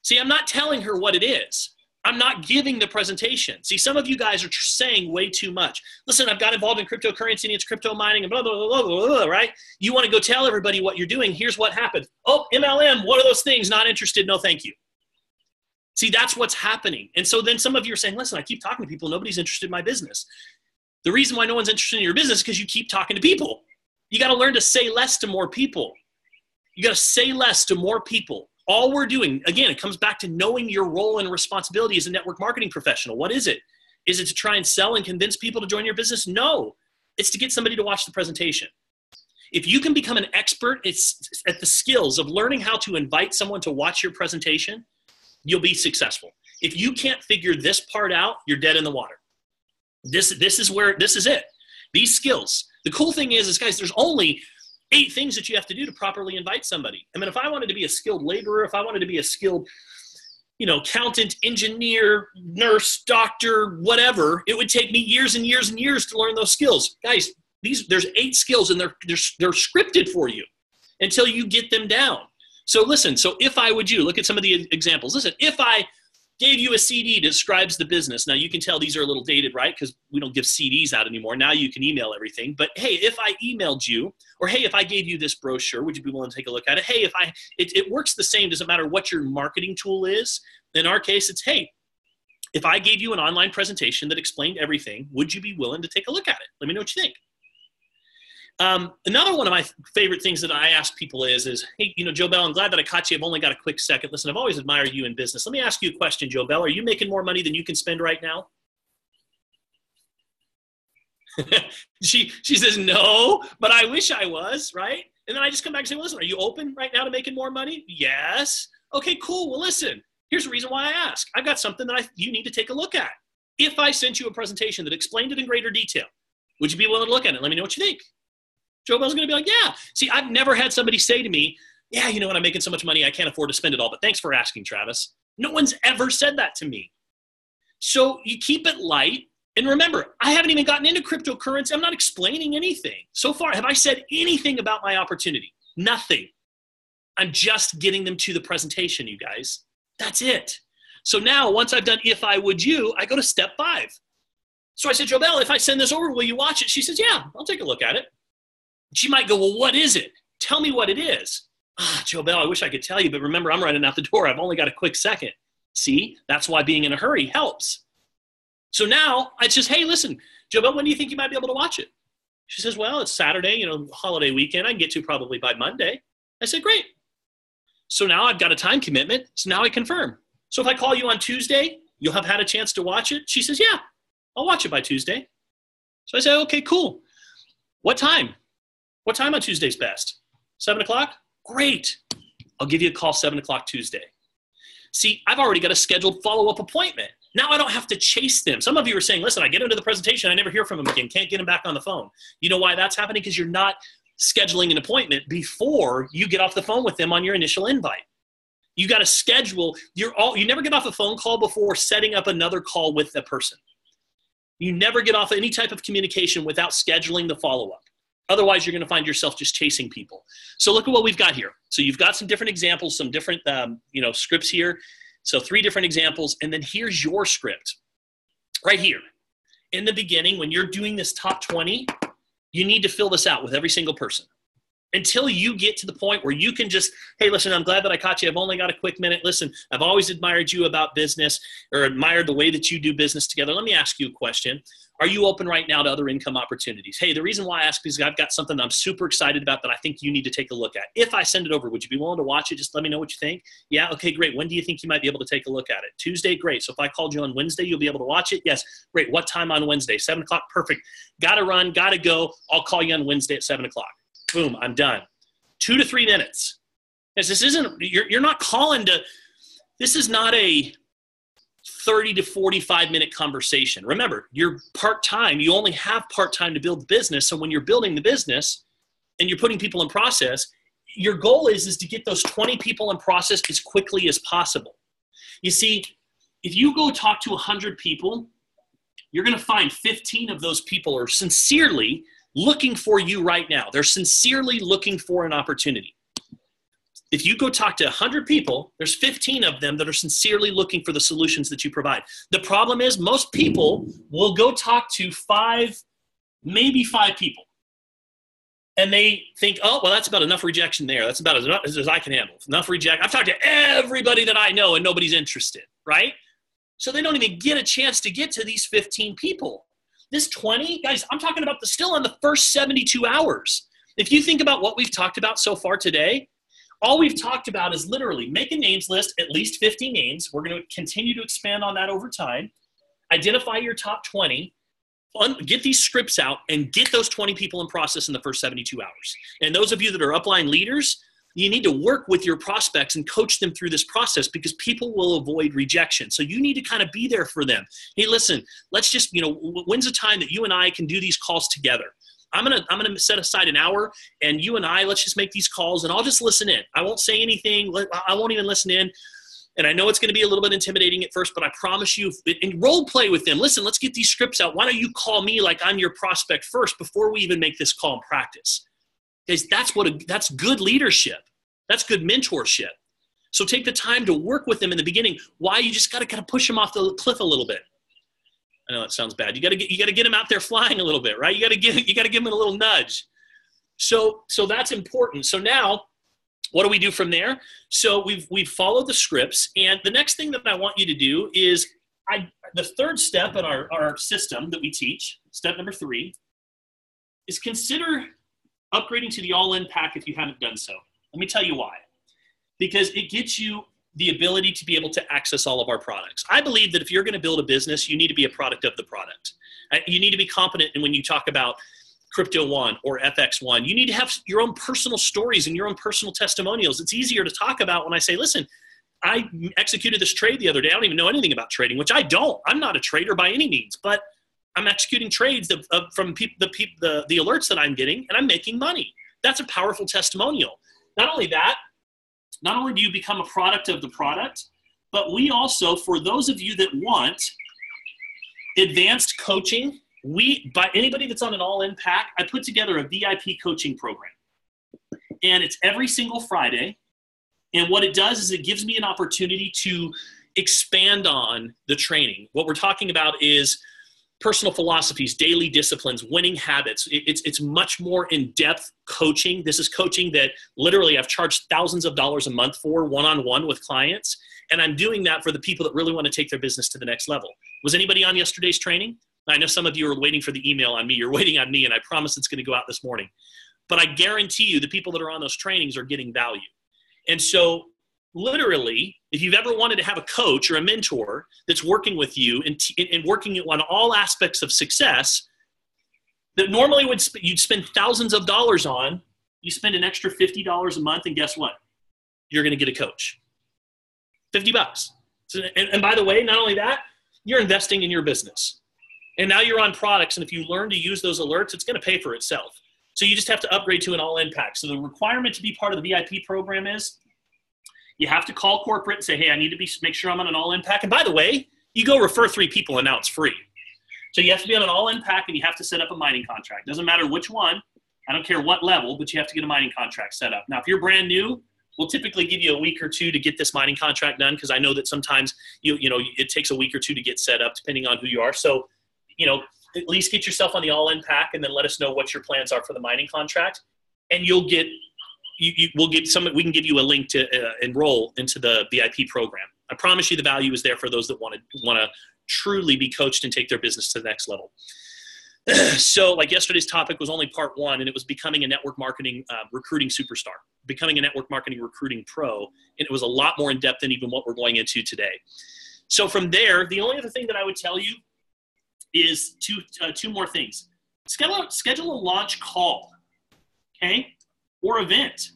See, I'm not telling her what it is. I'm not giving the presentation. See, some of you guys are saying way too much. Listen, I've got involved in cryptocurrency and it's crypto mining and blah, blah, blah, blah, blah, right? You want to go tell everybody what you're doing. Here's what happened. Oh, MLM, what are those things? Not interested. No, thank you. See, that's what's happening. And so then some of you are saying, listen, I keep talking to people. Nobody's interested in my business. The reason why no one's interested in your business is because you keep talking to people. You got to learn to say less to more people. You got to say less to more people. All we're doing, again, it comes back to knowing your role and responsibility as a network marketing professional. What is it? Is it to try and sell and convince people to join your business? No, it's to get somebody to watch the presentation. If you can become an expert at the skills of learning how to invite someone to watch your presentation, you'll be successful. If you can't figure this part out, you're dead in the water. This is it. These skills. The cool thing is guys, there's only 8 things that you have to do to properly invite somebody. I mean, if I wanted to be a skilled laborer, if I wanted to be a skilled, accountant, engineer, nurse, doctor, whatever, it would take me years and years and years to learn those skills. Guys, there's 8 skills and they're scripted for you until you get them down. So listen, if I would you, look at some of the examples. Listen, if I gave you a CD that describes the business. Now you can tell these are a little dated, right? Because we don't give CDs out anymore. Now you can email everything. But hey, if I emailed you, or hey, if I gave you this brochure, would you be willing to take a look at it? Hey, it works the same. Doesn't matter what your marketing tool is. In our case, it's, hey, if I gave you an online presentation that explained everything, would you be willing to take a look at it? Let me know what you think. Another one of my favorite things that I ask people is, hey, Joe Bell, I'm glad that I caught you. I've only got a quick second. Listen, I've always admired you in business. Let me ask you a question, Joe Bell. Are you making more money than you can spend right now? She says, no, but I wish I was, right? And then I just come back and say, well, listen, are you open right now to making more money? Yes. Okay, cool. Well, listen, here's the reason why I ask. I've got something that you need to take a look at. If I sent you a presentation that explained it in greater detail, would you be willing to look at it? Let me know what you think. Joe Bell's going to be like, yeah. See, I've never had somebody say to me, yeah, you know what, I'm making so much money, I can't afford to spend it all, but thanks for asking, Travis. No one's ever said that to me. So you keep it light. And remember, I haven't even gotten into cryptocurrency. I'm not explaining anything. So far, have I said anything about my opportunity? Nothing. I'm just getting them to the presentation, you guys. That's it. So now, once I've done if I would you, I go to step 5. So I said, Joe Bell, if I send this over, will you watch it? She says, yeah, I'll take a look at it. She might go, well, what is it? Tell me what it is. Joe Bell, I wish I could tell you, but remember, I'm running out the door. I've only got a quick second. See, that's why being in a hurry helps. So now I just, hey, listen, Joe Bell, when do you think you might be able to watch it? She says, well, it's Saturday, holiday weekend. I can get to probably by Monday. I said, great. So now I've got a time commitment. So now I confirm. So if I call you on Tuesday, you'll have had a chance to watch it. She says, yeah, I'll watch it by Tuesday. So I say, okay, cool. What time? What time on Tuesday's best? 7 o'clock? Great. I'll give you a call 7 o'clock Tuesday. See, I've already got a scheduled follow-up appointment. Now I don't have to chase them. Some of you are saying, listen, I get into the presentation, I never hear from them again, can't get them back on the phone. You know why that's happening? Because you're not scheduling an appointment before you get off the phone with them on your initial invite. You got to schedule, you never get off a phone call before setting up another call with the person. You never get off any type of communication without scheduling the follow-up. Otherwise, you're going to find yourself just chasing people. So look at what we've got here. So you've got some different examples, some different scripts here. So 3 different examples, and then here's your script right here. In the beginning, when you're doing this top 20, you need to fill this out with every single person until you get to the point where you can just, hey, listen, I'm glad that I caught you. I've only got a quick minute. Listen, I've always admired you about business or admired the way that you do business together. Let me ask you a question. Are you open right now to other income opportunities? Hey, the reason why I ask is I've got something that I'm super excited about that I think you need to take a look at. If I send it over, would you be willing to watch it? Just let me know what you think. Yeah, okay, great. When do you think you might be able to take a look at it? Tuesday, great. So if I called you on Wednesday, you'll be able to watch it? Yes, great. What time on Wednesday? 7 o'clock, perfect. Gotta run, gotta go. I'll call you on Wednesday at 7 o'clock. Boom, I'm done. 2 to 3 minutes. Because this isn't, you're not calling to, this is not a 30 to 45 minute conversation. Remember, you're part-time. You only have part-time to build the business. So when you're building the business and you're putting people in process, your goal is to get those 20 people in process as quickly as possible. You see, if you go talk to 100 people, you're going to find 15 of those people are sincerely looking for you right now. They're sincerely looking for an opportunity. If you go talk to 100 people, there's 15 of them that are sincerely looking for the solutions that you provide. The problem is most people will go talk to 5, maybe 5 people. And they think, oh, well, that's about enough rejection there. That's about as I can handle. Enough rejection. I've talked to everybody that I know and nobody's interested, right? So they don't even get a chance to get to these 15 people. This 20, guys, I'm talking about still on the first 72 hours. If you think about what we've talked about so far today, all we've talked about is literally make a names list, at least 50 names. We're going to continue to expand on that over time. Identify your top 20, get these scripts out, and get those 20 people in process in the first 72 hours. And those of you that are upline leaders, you need to work with your prospects and coach them through this process because people will avoid rejection. So you need to kind of be there for them. Hey, listen, let's just, when's the time that you and I can do these calls together? I'm gonna set aside an hour, and you and I, let's just make these calls, and I'll just listen in. I won't say anything. I won't even listen in. And I know it's going to be a little bit intimidating at first, but I promise you, and role play with them. Listen, let's get these scripts out. Why don't you call me like I'm your prospect first before we even make this call in practice? Because that's good leadership. That's good mentorship. So take the time to work with them in the beginning. Why? You just got to kind of push them off the cliff a little bit. I know it sounds bad. You got to get them out there flying a little bit, right? You got to give them a little nudge. So that's important. So now, what do we do from there? So we've followed the scripts, and the next thing that I want you to do is the third step in our system that we teach, step number 3, is consider upgrading to the all-in pack if you haven't done so. Let me tell you why. Because it gets you the ability to be able to access all of our products. I believe that if you're going to build a business, you need to be a product of the product. You need to be competent in when you talk about Crypto One or FX One. You need to have your own personal stories and your own personal testimonials. It's easier to talk about when I say, listen, I executed this trade the other day. I don't even know anything about trading, which I don't. I'm not a trader by any means, but I'm executing trades from the alerts that I'm getting, and I'm making money. That's a powerful testimonial. Not only that, not only do you become a product of the product, but we also, for those of you that want advanced coaching, by anybody that's on an all-in pack, I put together a VIP coaching program. And it's every single Friday. And what it does is it gives me an opportunity to expand on the training. What we're talking about is personal philosophies, daily disciplines, winning habits. It's much more in-depth coaching. This is coaching that literally I've charged thousands of dollars a month for one-on-one with clients. And I'm doing that for the people that really want to take their business to the next level. Was anybody on yesterday's training? I know some of you are waiting for the email on me. You're waiting on me, and I promise it's going to go out this morning. But I guarantee you the people that are on those trainings are getting value. And so literally, if you've ever wanted to have a coach or a mentor that's working with you and working on all aspects of success that normally you'd spend thousands of dollars on, you spend an extra $50 a month, and guess what? You're going to get a coach. $50. So, and by the way, not only that, you're investing in your business. And now you're on products, and if you learn to use those alerts, it's going to pay for itself. So you just have to upgrade to an all-in pack. So the requirement to be part of the VIP program is you have to call corporate and say, hey, I need to make sure I'm on an all-in pack. And by the way, you go refer 3 people, and now it's free. So you have to be on an all-in pack, and you have to set up a mining contract. Doesn't matter which one. I don't care what level, but you have to get a mining contract set up. Now, if you're brand new, we'll typically give you a week or 2 to get this mining contract done, because I know that sometimes it takes a week or 2 to get set up depending on who you are. So, at least get yourself on the all-in pack, and then let us know what your plans are for the mining contract. And we can give you a link to enroll into the VIP program. I promise you the value is there for those that want to truly be coached and take their business to the next level. So like yesterday's topic was only part 1, and it was becoming a network marketing recruiting superstar, becoming a network marketing recruiting pro. And it was a lot more in depth than even what we're going into today. So from there, the only other thing that I would tell you is two more things. Schedule a launch call, okay, or event,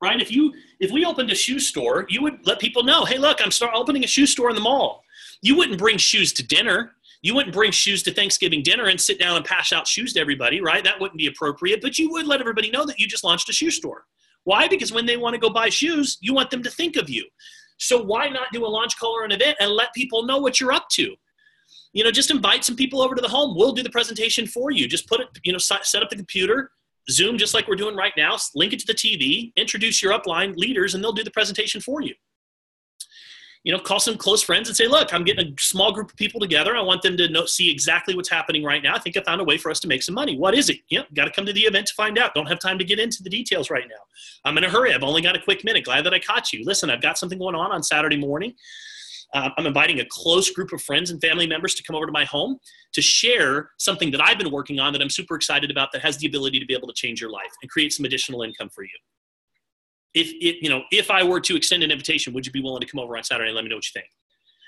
right? If we opened a shoe store, you would let people know, hey, look, I'm opening a shoe store in the mall. You wouldn't bring shoes to dinner. You wouldn't bring shoes to Thanksgiving dinner and sit down and pass out shoes to everybody, right? That wouldn't be appropriate, but you would let everybody know that you just launched a shoe store. Why? Because when they want to go buy shoes, you want them to think of you. So why not do a launch call or an event and let people know what you're up to? Just invite some people over to the home. We'll do the presentation for you. Just put it, set up the computer, Zoom just like we're doing right now, link it to the TV, introduce your upline leaders, and they'll do the presentation for you. Call some close friends and say, look, I'm getting a small group of people together. I want them to see exactly what's happening right now. I think I found a way for us to make some money. What is it? Got to come to the event to find out. Don't have time to get into the details right now. I'm in a hurry. I've only got a quick minute. Glad that I caught you. Listen, I've got something going on Saturday morning. I'm inviting a close group of friends and family members to come over to my home to share something that I've been working on that I'm super excited about, that has the ability to be able to change your life and create some additional income for you. If I were to extend an invitation, would you be willing to come over on Saturday and let me know what you think?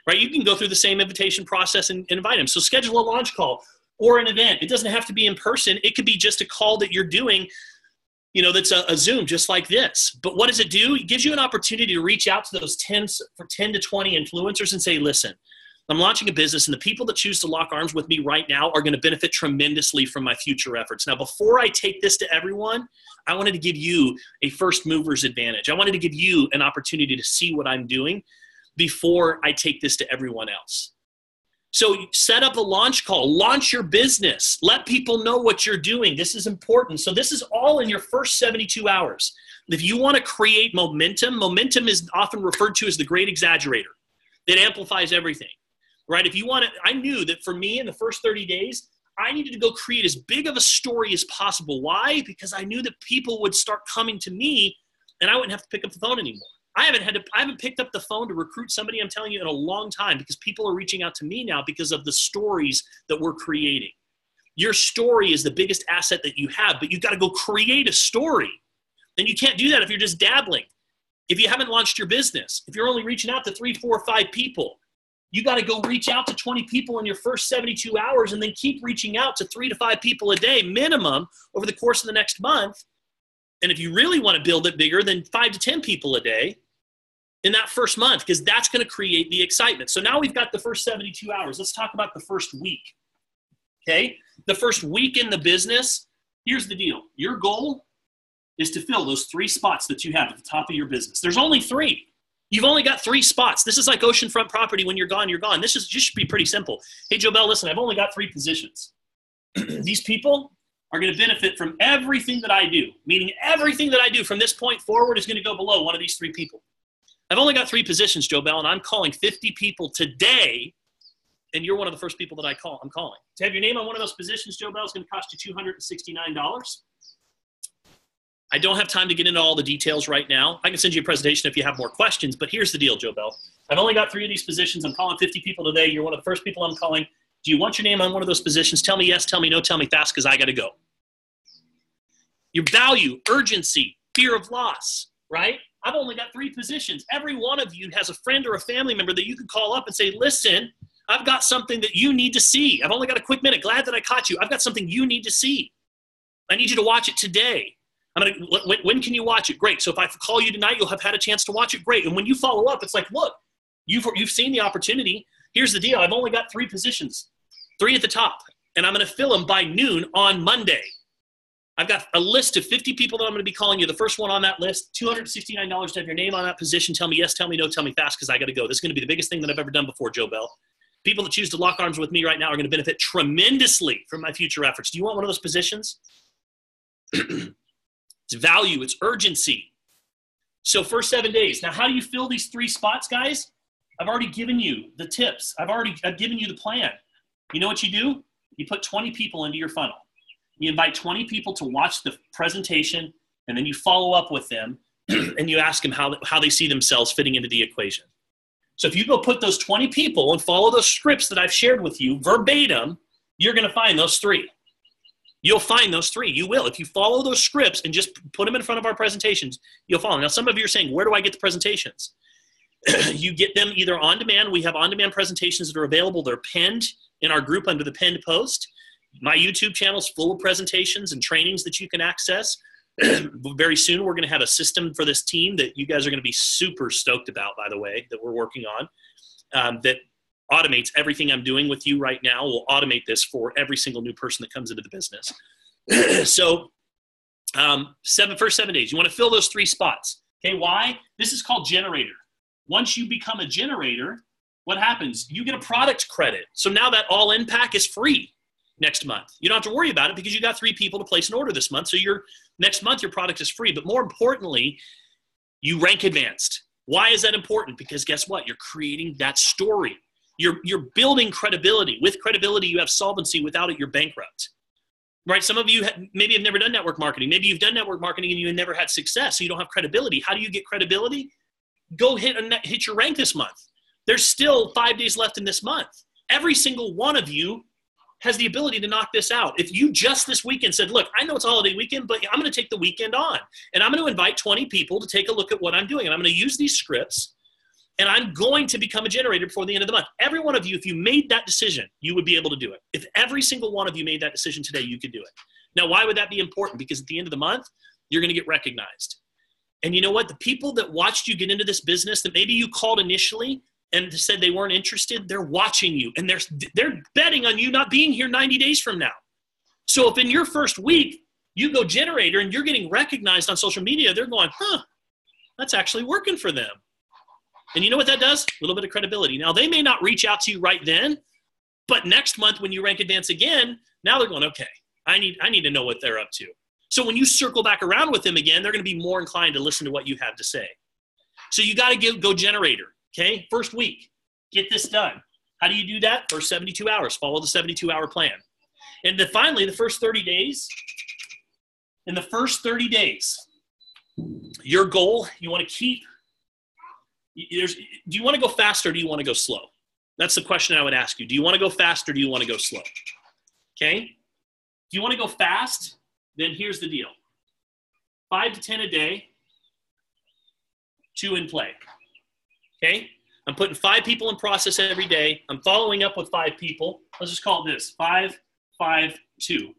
Right? You can go through the same invitation process and invite them. So schedule a launch call or an event. It doesn't have to be in person. It could be just a call that you're doing, that's a Zoom just like this. But what does it do? It gives you an opportunity to reach out to those 10 to 20 influencers and say, listen, I'm launching a business, and the people that choose to lock arms with me right now are going to benefit tremendously from my future efforts. Now, before I take this to everyone, I wanted to give you a first mover's advantage. I wanted to give you an opportunity to see what I'm doing before I take this to everyone else. So set up a launch call, launch your business, let people know what you're doing. This is important. So this is all in your first 72 hours. If you want to create momentum, momentum is often referred to as the great exaggerator. It amplifies everything, right? I knew that for me in the first 30 days, I needed to go create as big of a story as possible. Why? Because I knew that people would start coming to me and I wouldn't have to pick up the phone anymore. I haven't picked up the phone to recruit somebody, I'm telling you, in a long time, because people are reaching out to me now because of the stories that we're creating. Your story is the biggest asset that you have, but you've got to go create a story. And you can't do that if you're just dabbling. If you haven't launched your business, if you're only reaching out to 3, 4, 5 people, you got to go reach out to 20 people in your first 72 hours and then keep reaching out to 3 to 5 people a day minimum over the course of the next month. And if you really want to build it bigger, then 5 to 10 people a day in that first month, because that's going to create the excitement. So now we've got the first 72 hours. Let's talk about the first week. Okay? The first week in the business, here's the deal. Your goal is to fill those 3 spots that you have at the top of your business. There's only 3. You've only got 3 spots. This is like oceanfront property. When you're gone, you're gone. This should be pretty simple. Hey, Joe Bell, listen, I've only got 3 positions. These people are going to benefit from everything that I do, meaning everything that I do from this point forward is going to go below one of these 3 people. I've only got 3 positions, Joe Bell, and I'm calling 50 people today, and you're one of the first people that I'm calling. To have your name on one of those positions, Joe Bell, is going to cost you $269. I don't have time to get into all the details right now. I can send you a presentation if you have more questions, but here's the deal, Joe Bell. I've only got 3 of these positions. I'm calling 50 people today. You're one of the first people I'm calling. Do you want your name on one of those positions? Tell me yes, tell me no, tell me fast, because I got to go. Your value, urgency, fear of loss, right? I've only got 3 positions. Every one of you has a friend or a family member that you can call up and say, listen, I've got something that you need to see. I've only got a quick minute. Glad that I caught you. I've got something you need to see. I need you to watch it today. When can you watch it? Great. So if I call you tonight, you'll have had a chance to watch it. Great. And when you follow up, it's like, look, you've seen the opportunity. Here's the deal. I've only got 3 positions, 3 at the top, and I'm going to fill them by noon on Monday. I've got a list of 50 people that I'm going to be calling you. The first one on that list, $269 to have your name on that position. Tell me yes, tell me no, tell me fast, because I got to go. This is going to be the biggest thing that I've ever done before, Joe Bell. People that choose to lock arms with me right now are going to benefit tremendously from my future efforts. Do you want one of those positions? It's value, it's urgency. So first 7 days. Now, how do you fill these 3 spots, guys? I've already given you the tips. I've given you the plan. You know what you do? You put 20 people into your funnel. You invite 20 people to watch the presentation, and then you follow up with them, and you ask them how they see themselves fitting into the equation. So if you go put those 20 people and follow those scripts that I've shared with you verbatim, you're going to find those 3. You'll find those 3. You will. If you follow those scripts and just put them in front of our presentations, you'll follow. Now, some of you are saying, where do I get the presentations? You get them either on demand. We have on-demand presentations that are available. They're pinned in our group under the pinned post. My YouTube channel is full of presentations and trainings that you can access. Very soon, we're going to have a system for this team that you guys are going to be super stoked about, by the way, that we're working on, that automates everything I'm doing with you right now. We'll automate this for every single new person that comes into the business. So first 7 days, you want to fill those 3 spots. Okay, why? This is called generator. Once you become a generator, what happens? You get a product credit. So now that all-in pack is free next month. You don't have to worry about it because you got 3 people to place an order this month. So next month, your product is free. But more importantly, you rank advanced. Why is that important? Because guess what? You're creating that story. You're building credibility. With credibility, you have solvency. Without it, you're bankrupt. Right? Some of you maybe have never done network marketing. Maybe you've done network marketing and you never had success, so you don't have credibility. How do you get credibility? Go hit your rank this month. There's still 5 days left in this month. Every single one of you has the ability to knock this out. If you just this weekend said, look, I know it's a holiday weekend, but I'm going to take the weekend on, and I'm going to invite 20 people to take a look at what I'm doing, and I'm going to use these scripts, and I'm going to become a generator before the end of the month. Every one of you, if you made that decision, you would be able to do it. If every single one of you made that decision today, you could do it. Now, why would that be important? Because at the end of the month, you're going to get recognized. And you know what? The people that watched you get into this business that maybe you called initially and said they weren't interested, they're watching you, and they're betting on you not being here 90 days from now. So if in your first week, you go generator and you're getting recognized on social media, they're going, that's actually working for them. And you know what that does? A little bit of credibility. Now, they may not reach out to you right then, but next month when you rank advance again, now they're going, okay, I need to know what they're up to. So when you circle back around with them again, they're going to be more inclined to listen to what you have to say. So you got to go generator, okay? First week, get this done. How do you do that? First 72 hours, follow the 72-hour plan. And then finally, the first 30 days, in the first 30 days, your goal, you want to keep, do you want to go fast or do you want to go slow? That's the question I would ask you. Do you want to go fast or do you want to go slow? Okay? If you want to go fast, then here's the deal. 5 to 10 a day, 2 in play. Okay? I'm putting 5 people in process every day. I'm following up with 5 people. Let's just call it this, 5, 5, 2.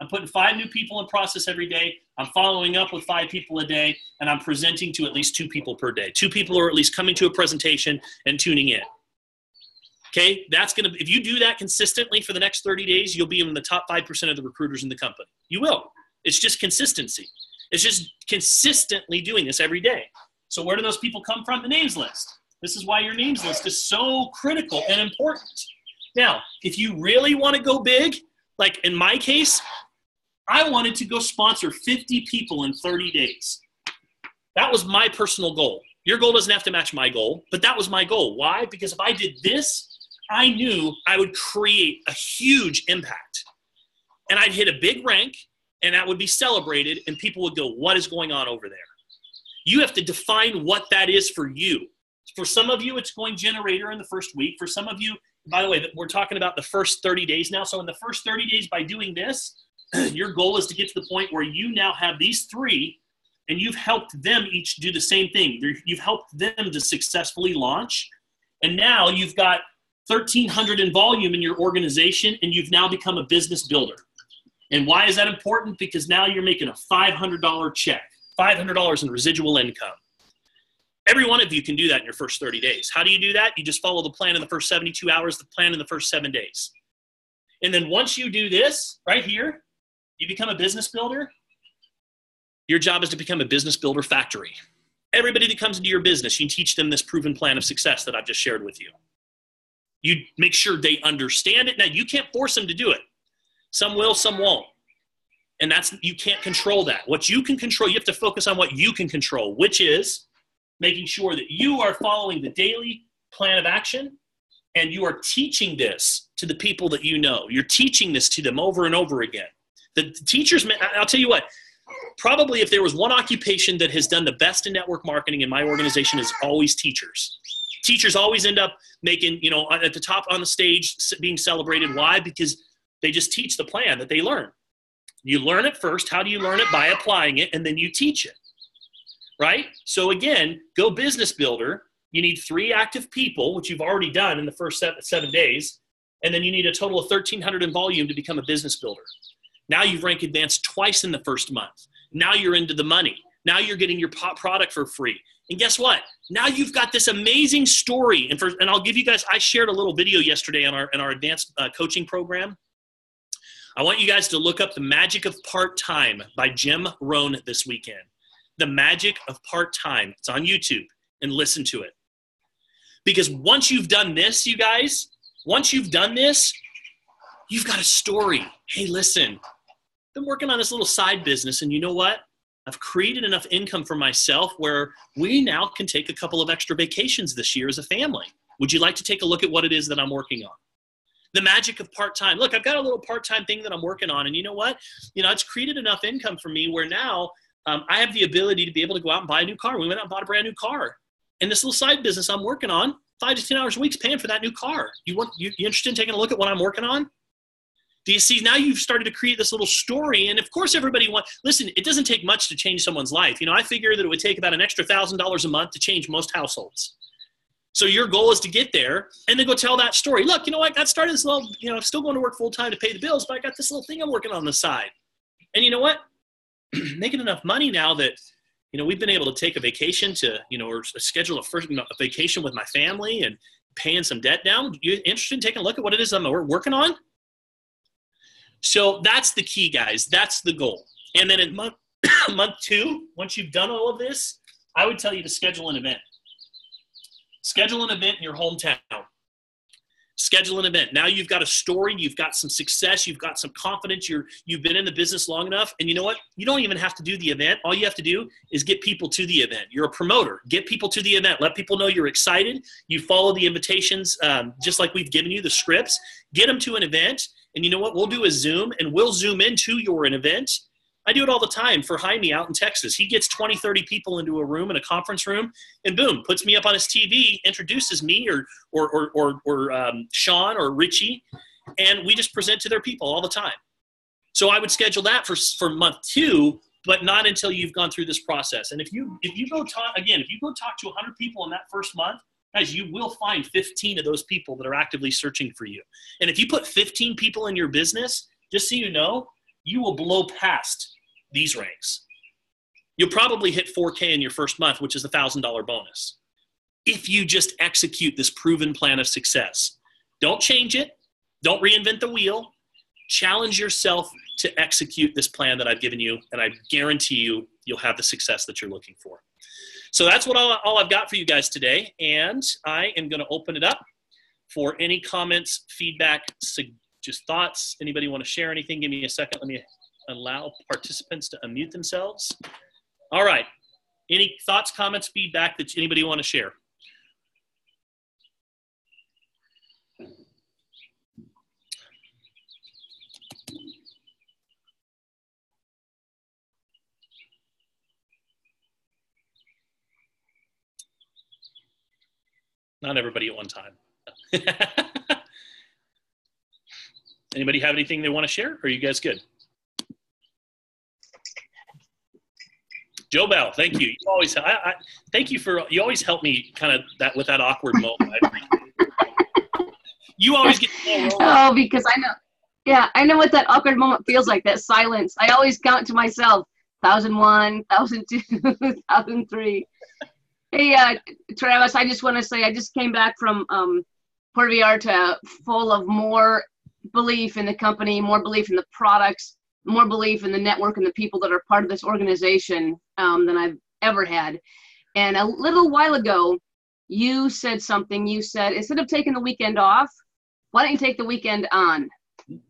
I'm putting 5 new people in process every day. I'm following up with 5 people a day, and I'm presenting to at least 2 people per day. 2 people are at least coming to a presentation and tuning in. Okay, that's gonna, if you do that consistently for the next 30 days, you'll be in the top 5% of the recruiters in the company. You will. It's just consistency. It's just consistently doing this every day. So where do those people come from? The names list. This is why your names list is so critical and important. Now, if you really want to go big, like in my case, I wanted to go sponsor 50 people in 30 days. That was my personal goal. Your goal doesn't have to match my goal, but that was my goal. Why? Because if I did this, I knew I would create a huge impact. And I'd hit a big rank, and that would be celebrated, and people would go, what is going on over there? You have to define what that is for you. For some of you, it's going generator in the first week. For some of you, by the way, we're talking about the first 30 days now. So in the first 30 days, by doing this, your goal is to get to the point where you now have these 3, and you've helped them each do the same thing. You've helped them to successfully launch. And now you've got 1,300 in volume in your organization, and you've now become a business builder. And why is that important? Because now you're making a $500 check, $500 in residual income. Every one of you can do that in your first 30 days. How do you do that? You just follow the plan in the first 72 hours, the plan in the first 7 days. And then once you do this right here, you become a business builder. Your job is to become a business builder factory. Everybody that comes into your business, you teach them this proven plan of success that I've just shared with you. You make sure they understand it. Now, you can't force them to do it. Some will, some won't. And you can't control that. What you can control, you have to focus on what you can control, which is making sure that you are following the daily plan of action, and you are teaching this to the people that you know. You're teaching this to them over and over again. The teachers, I'll tell you what, probably if there was one occupation that has done the best in network marketing in my organization, is always teachers. Teachers always end up making, at the top on the stage, being celebrated. Why? Because they just teach the plan that they learn. You learn it first. How do you learn it? By applying it, and then you teach it, right? So again, go business builder. You need 3 active people, which you've already done in the first 7 days, and then you need a total of 1,300 in volume to become a business builder. Now you've rank advanced twice in the first month. Now you're into the money. Now you're getting your product for free. And guess what? Now you've got this amazing story. And I'll give you guys, I shared a little video yesterday in our advanced coaching program. I want you guys to look up The Magic of Part-Time by Jim Rohn this weekend. The Magic of Part-Time. It's on YouTube, and listen to it. Because once you've done this, you guys, once you've done this, you've got a story. Hey, listen, I've been working on this little side business, and you know what? I've created enough income for myself where we now can take a couple of extra vacations this year as a family. Would you like to take a look at what it is that I'm working on? The magic of part-time. Look, I've got a little part-time thing that I'm working on, and you know what? It's created enough income for me where now I have the ability to be able to go out and buy a new car. We went out and bought a brand new car. And this little side business I'm working on, 5 to 10 hours a week is paying for that new car. You interested in taking a look at what I'm working on? Do you see, now you've started to create this little story, and of course everybody listen, it doesn't take much to change someone's life. I figure that it would take about an extra $1,000 a month to change most households. So your goal is to get there and then go tell that story. Look, I got started this little, I'm still going to work full time to pay the bills, but I got this little thing I'm working on the side. And you know what? Making enough money now that, we've been able to take a vacation to, or schedule a vacation with my family and paying some debt down. You interested in taking a look at what it is I'm working on? So that's the key, guys. That's the goal. And then in month 2, once you've done all of this, I would tell you to schedule an event. Schedule an event in your hometown. Schedule an event. Now you've got a story. You've got some success. You've got some confidence. You've been in the business long enough. And you know what? You don't even have to do the event. All you have to do is get people to the event. You're a promoter. Get people to the event. Let people know you're excited. You follow the invitations just like we've given you, the scripts. Get them to an event. And you know what? We'll do a Zoom, and we'll Zoom into your event. I do it all the time for Jaime out in Texas. He gets 20, 30 people into a room, in a conference room, and boom, puts me up on his TV, introduces me or Sean or Richie, and we just present to their people all the time. So I would schedule that for month 2, but not until you've gone through this process. And if you go talk to 100 people in that first month, guys, you will find 15 of those people that are actively searching for you. And if you put 15 people in your business, just so you know, you will blow past these ranks. You'll probably hit 4K in your first month, which is a $1,000 bonus, if you just execute this proven plan of success. Don't change it. Don't reinvent the wheel. Challenge yourself to execute this plan that I've given you, and I guarantee you, you'll have the success that you're looking for. So that's what all I've got for you guys today, and I am going to open it up for any comments, feedback, just thoughts. Anybody want to share anything? Give me a second. Let me allow participants to unmute themselves. All right. Any thoughts, comments, feedback that anybody want to share? Not everybody at one time. Anybody have anything they want to share? Or are you guys good? Joe Bell, thank you. You always, thank you for, you always help me kind of with that awkward moment. I appreciate it. You always get Oh, because I know, yeah, I know what that awkward moment feels like, that silence. I always count to myself, 1,001, 1,002, 1,003. Hey, Travis, I just want to say I just came back from Puerto Vallarta full of more belief in the company, more belief in the products, more belief in the network and the people that are part of this organization than I've ever had. And a little while ago, you said something. You said, instead of taking the weekend off, why don't you take the weekend on?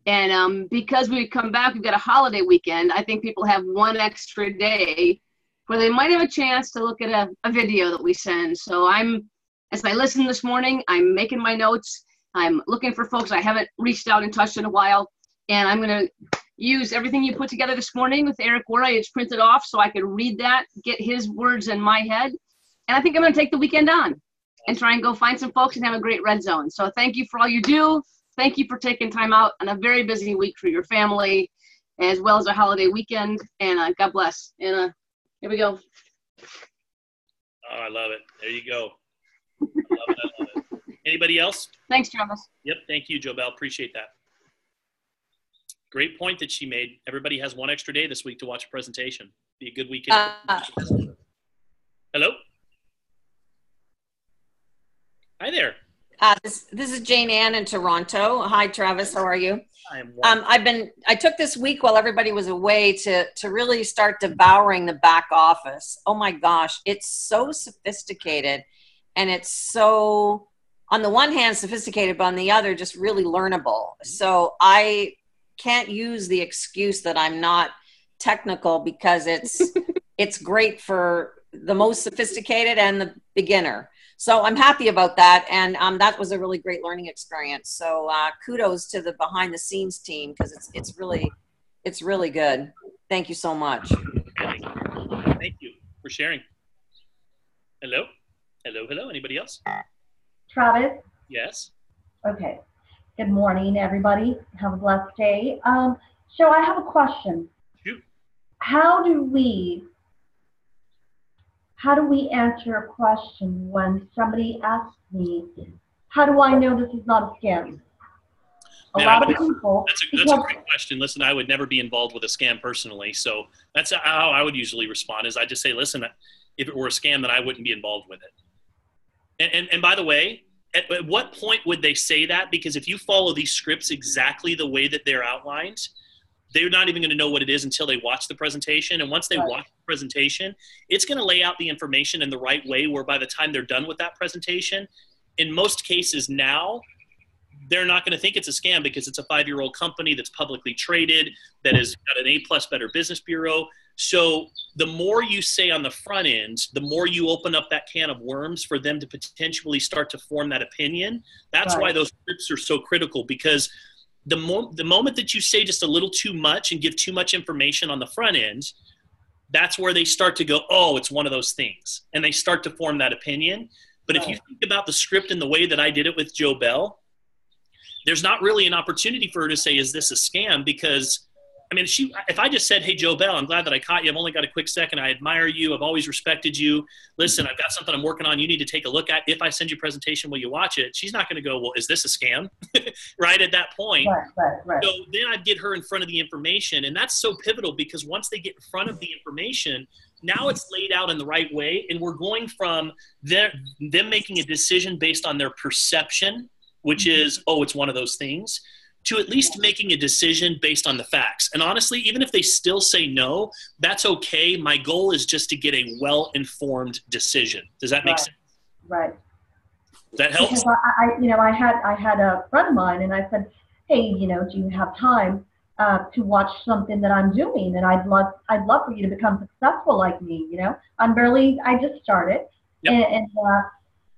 And because we come back, we've got a holiday weekend. I think people have one extra day where they might have a chance to look at a video that we send. So as I listened this morning, I'm making my notes. I'm looking for folks I haven't reached out and touched in a while. And I'm going to use everything you put together this morning with Eric Ward. It's printed off so I could read that, get his words in my head. And I think I'm going to take the weekend on and try and go find some folks and have a great red zone. So thank you for all you do. Thank you for taking time out on a very busy week for your family, as well as a holiday weekend. And God bless. And here we go. Oh, I love it. There you go. I love it. I love it. Anybody else? Thanks, Travis. Yep. Thank you, Joe Bell. Appreciate that. Great point that she made. Everybody has one extra day this week to watch a presentation. Be a good weekend. Hello? Hi there. This is Jane Ann in Toronto. Hi, Travis. How are you? I am I took this week while everybody was away to really start devouring the back office. Oh my gosh, it's so sophisticated, and it's so, on the one hand, sophisticated, but on the other, just really learnable. So I can't use the excuse that I'm not technical, because it's great for the most sophisticated and the beginner. So I'm happy about that, and that was a really great learning experience. So kudos to the behind the scenes team, because it's really good. Thank you so much. Thank you for sharing. Hello? Hello, hello. Anybody else? Travis? Yes. Okay. Good morning, everybody. Have a blessed day. So I have a question. Shoot. How do we answer a question when somebody asks me, how do I know this is not a scam? A lot of people. That's a great question. Listen, I would never be involved with a scam personally. So that's how I would usually respond, is I just say, listen, if it were a scam, then I wouldn't be involved with it. And by the way, at what point would they say that? Because if you follow these scripts exactly the way that they're outlined, they're not even going to know what it is until they watch the presentation. And once they watch the presentation, it's going to lay out the information in the right way, where by the time they're done with that presentation, in most cases now, they're not going to think it's a scam, because it's a 5-year-old company that's publicly traded, that has got an A+ Better Business Bureau. So the more you say on the front end, the more you open up that can of worms for them to potentially start to form that opinion. That's why those scripts are so critical, because the moment that you say just a little too much and give too much information on the front end, that's where they start to go, oh, it's one of those things. And they start to form that opinion. But if you think about the script in the way that I did it with Joe Bell, there's not really an opportunity for her to say, is this a scam? Because I mean, if I just said, hey, Joe Bell, I'm glad that I caught you. I've only got a quick second. I admire you. I've always respected you. Listen, I've got something I'm working on. You need to take a look at. If I send you a presentation, will you watch it? She's not going to go, well, is this a scam? Right at that point. Right. So then I'd get her in front of the information. And that's so pivotal because once they get in front of the information, now it's laid out in the right way. And we're going from them making a decision based on their perception, which is, oh, it's one of those things, to at least making a decision based on the facts. And honestly, even if they still say no, that's okay. My goal is just to get a well-informed decision. Does that make sense? Right. That helps? Because I had a friend of mine, and I said, hey, do you have time to watch something that I'm doing? And I'd love for you to become successful like me. I just started. Yep. And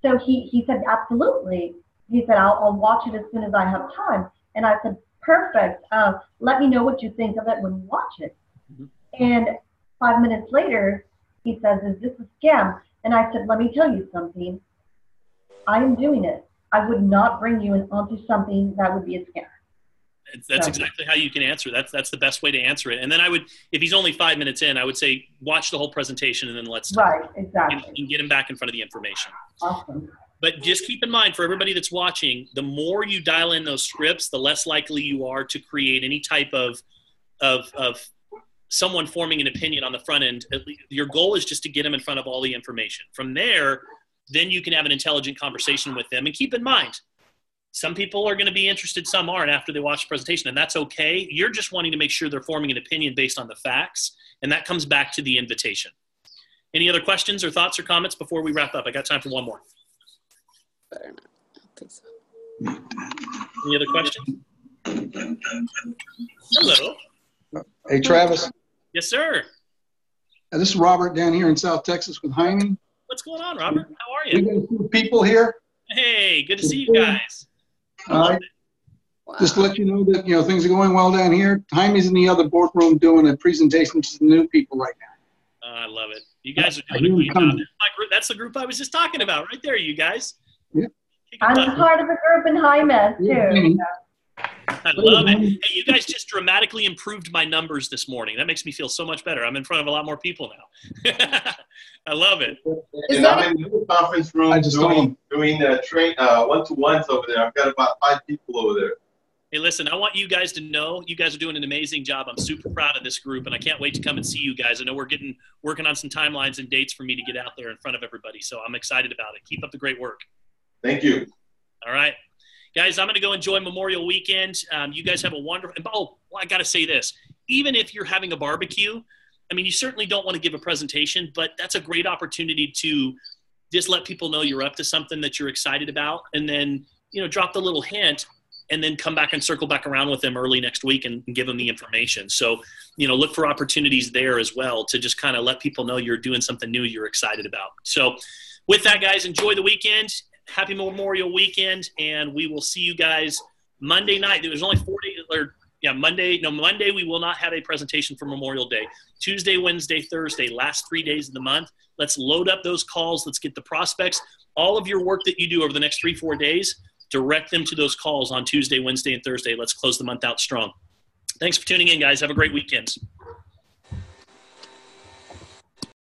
so he said, absolutely. He said, I'll watch it as soon as I have time. And I said, perfect. Let me know what you think of it when you watch it. Mm-hmm. And 5 minutes later, he says, is this a scam? And I said, let me tell you something. I am doing it. I would not bring you onto something that would be a scam. That's exactly how you can answer. That's the best way to answer it. And then I would, if he's only 5 minutes in, I would say, watch the whole presentation and then let's talk. Right, exactly. And get him back in front of the information. Awesome. But just keep in mind, for everybody that's watching, the more you dial in those scripts, the less likely you are to create any type of someone forming an opinion on the front end. Your goal is just to get them in front of all the information. From there, then you can have an intelligent conversation with them. And keep in mind, some people are going to be interested, some aren't after they watch the presentation, and that's okay. You're just wanting to make sure they're forming an opinion based on the facts, and that comes back to the invitation. Any other questions or thoughts or comments before we wrap up? I got time for one more. Better not. I don't think so. Any other questions? Hello. Hey, Travis. Yes, sir. This is Robert down here in South Texas with Hyman. What's going on, Robert? How are you? We got a few people here. Hey, good to see you guys. Wow. Just to let you know that things are going well down here. Hyman's in the other boardroom doing a presentation to some new people right now. I love it. You guys are doing a great job. That's the group I was just talking about right there, you guys. Yeah. I'm part of a group in Hyman, too. I love it. Hey, you guys just dramatically improved my numbers this morning. That makes me feel so much better. I'm in front of a lot more people now. I love it. And I'm in the conference room doing one-to-ones over there. I've got about 5 people over there. Hey, listen, I want you guys to know you guys are doing an amazing job. I'm super proud of this group, and I can't wait to come and see you guys. I know we're working on some timelines and dates for me to get out there in front of everybody, so I'm excited about it. Keep up the great work. Thank you. All right. Guys, I'm going to go enjoy Memorial Weekend. You guys have a wonderful – well, I got to say this. Even if you're having a barbecue, I mean, you certainly don't want to give a presentation, but that's a great opportunity to just let people know you're up to something that you're excited about, and then, drop the little hint and then come back and circle back around with them early next week and give them the information. So, look for opportunities there as well to just kind of let people know you're doing something new you're excited about. So with that, guys, enjoy the weekend. Happy Memorial Weekend, and we will see you guys Monday night. There's only 4 days, Monday we will not have a presentation for Memorial Day. Tuesday, Wednesday, Thursday, last 3 days of the month. Let's load up those calls. Let's get the prospects. All of your work that you do over the next 3-4 days, direct them to those calls on Tuesday, Wednesday, and Thursday. Let's close the month out strong. Thanks for tuning in, guys. Have a great weekend.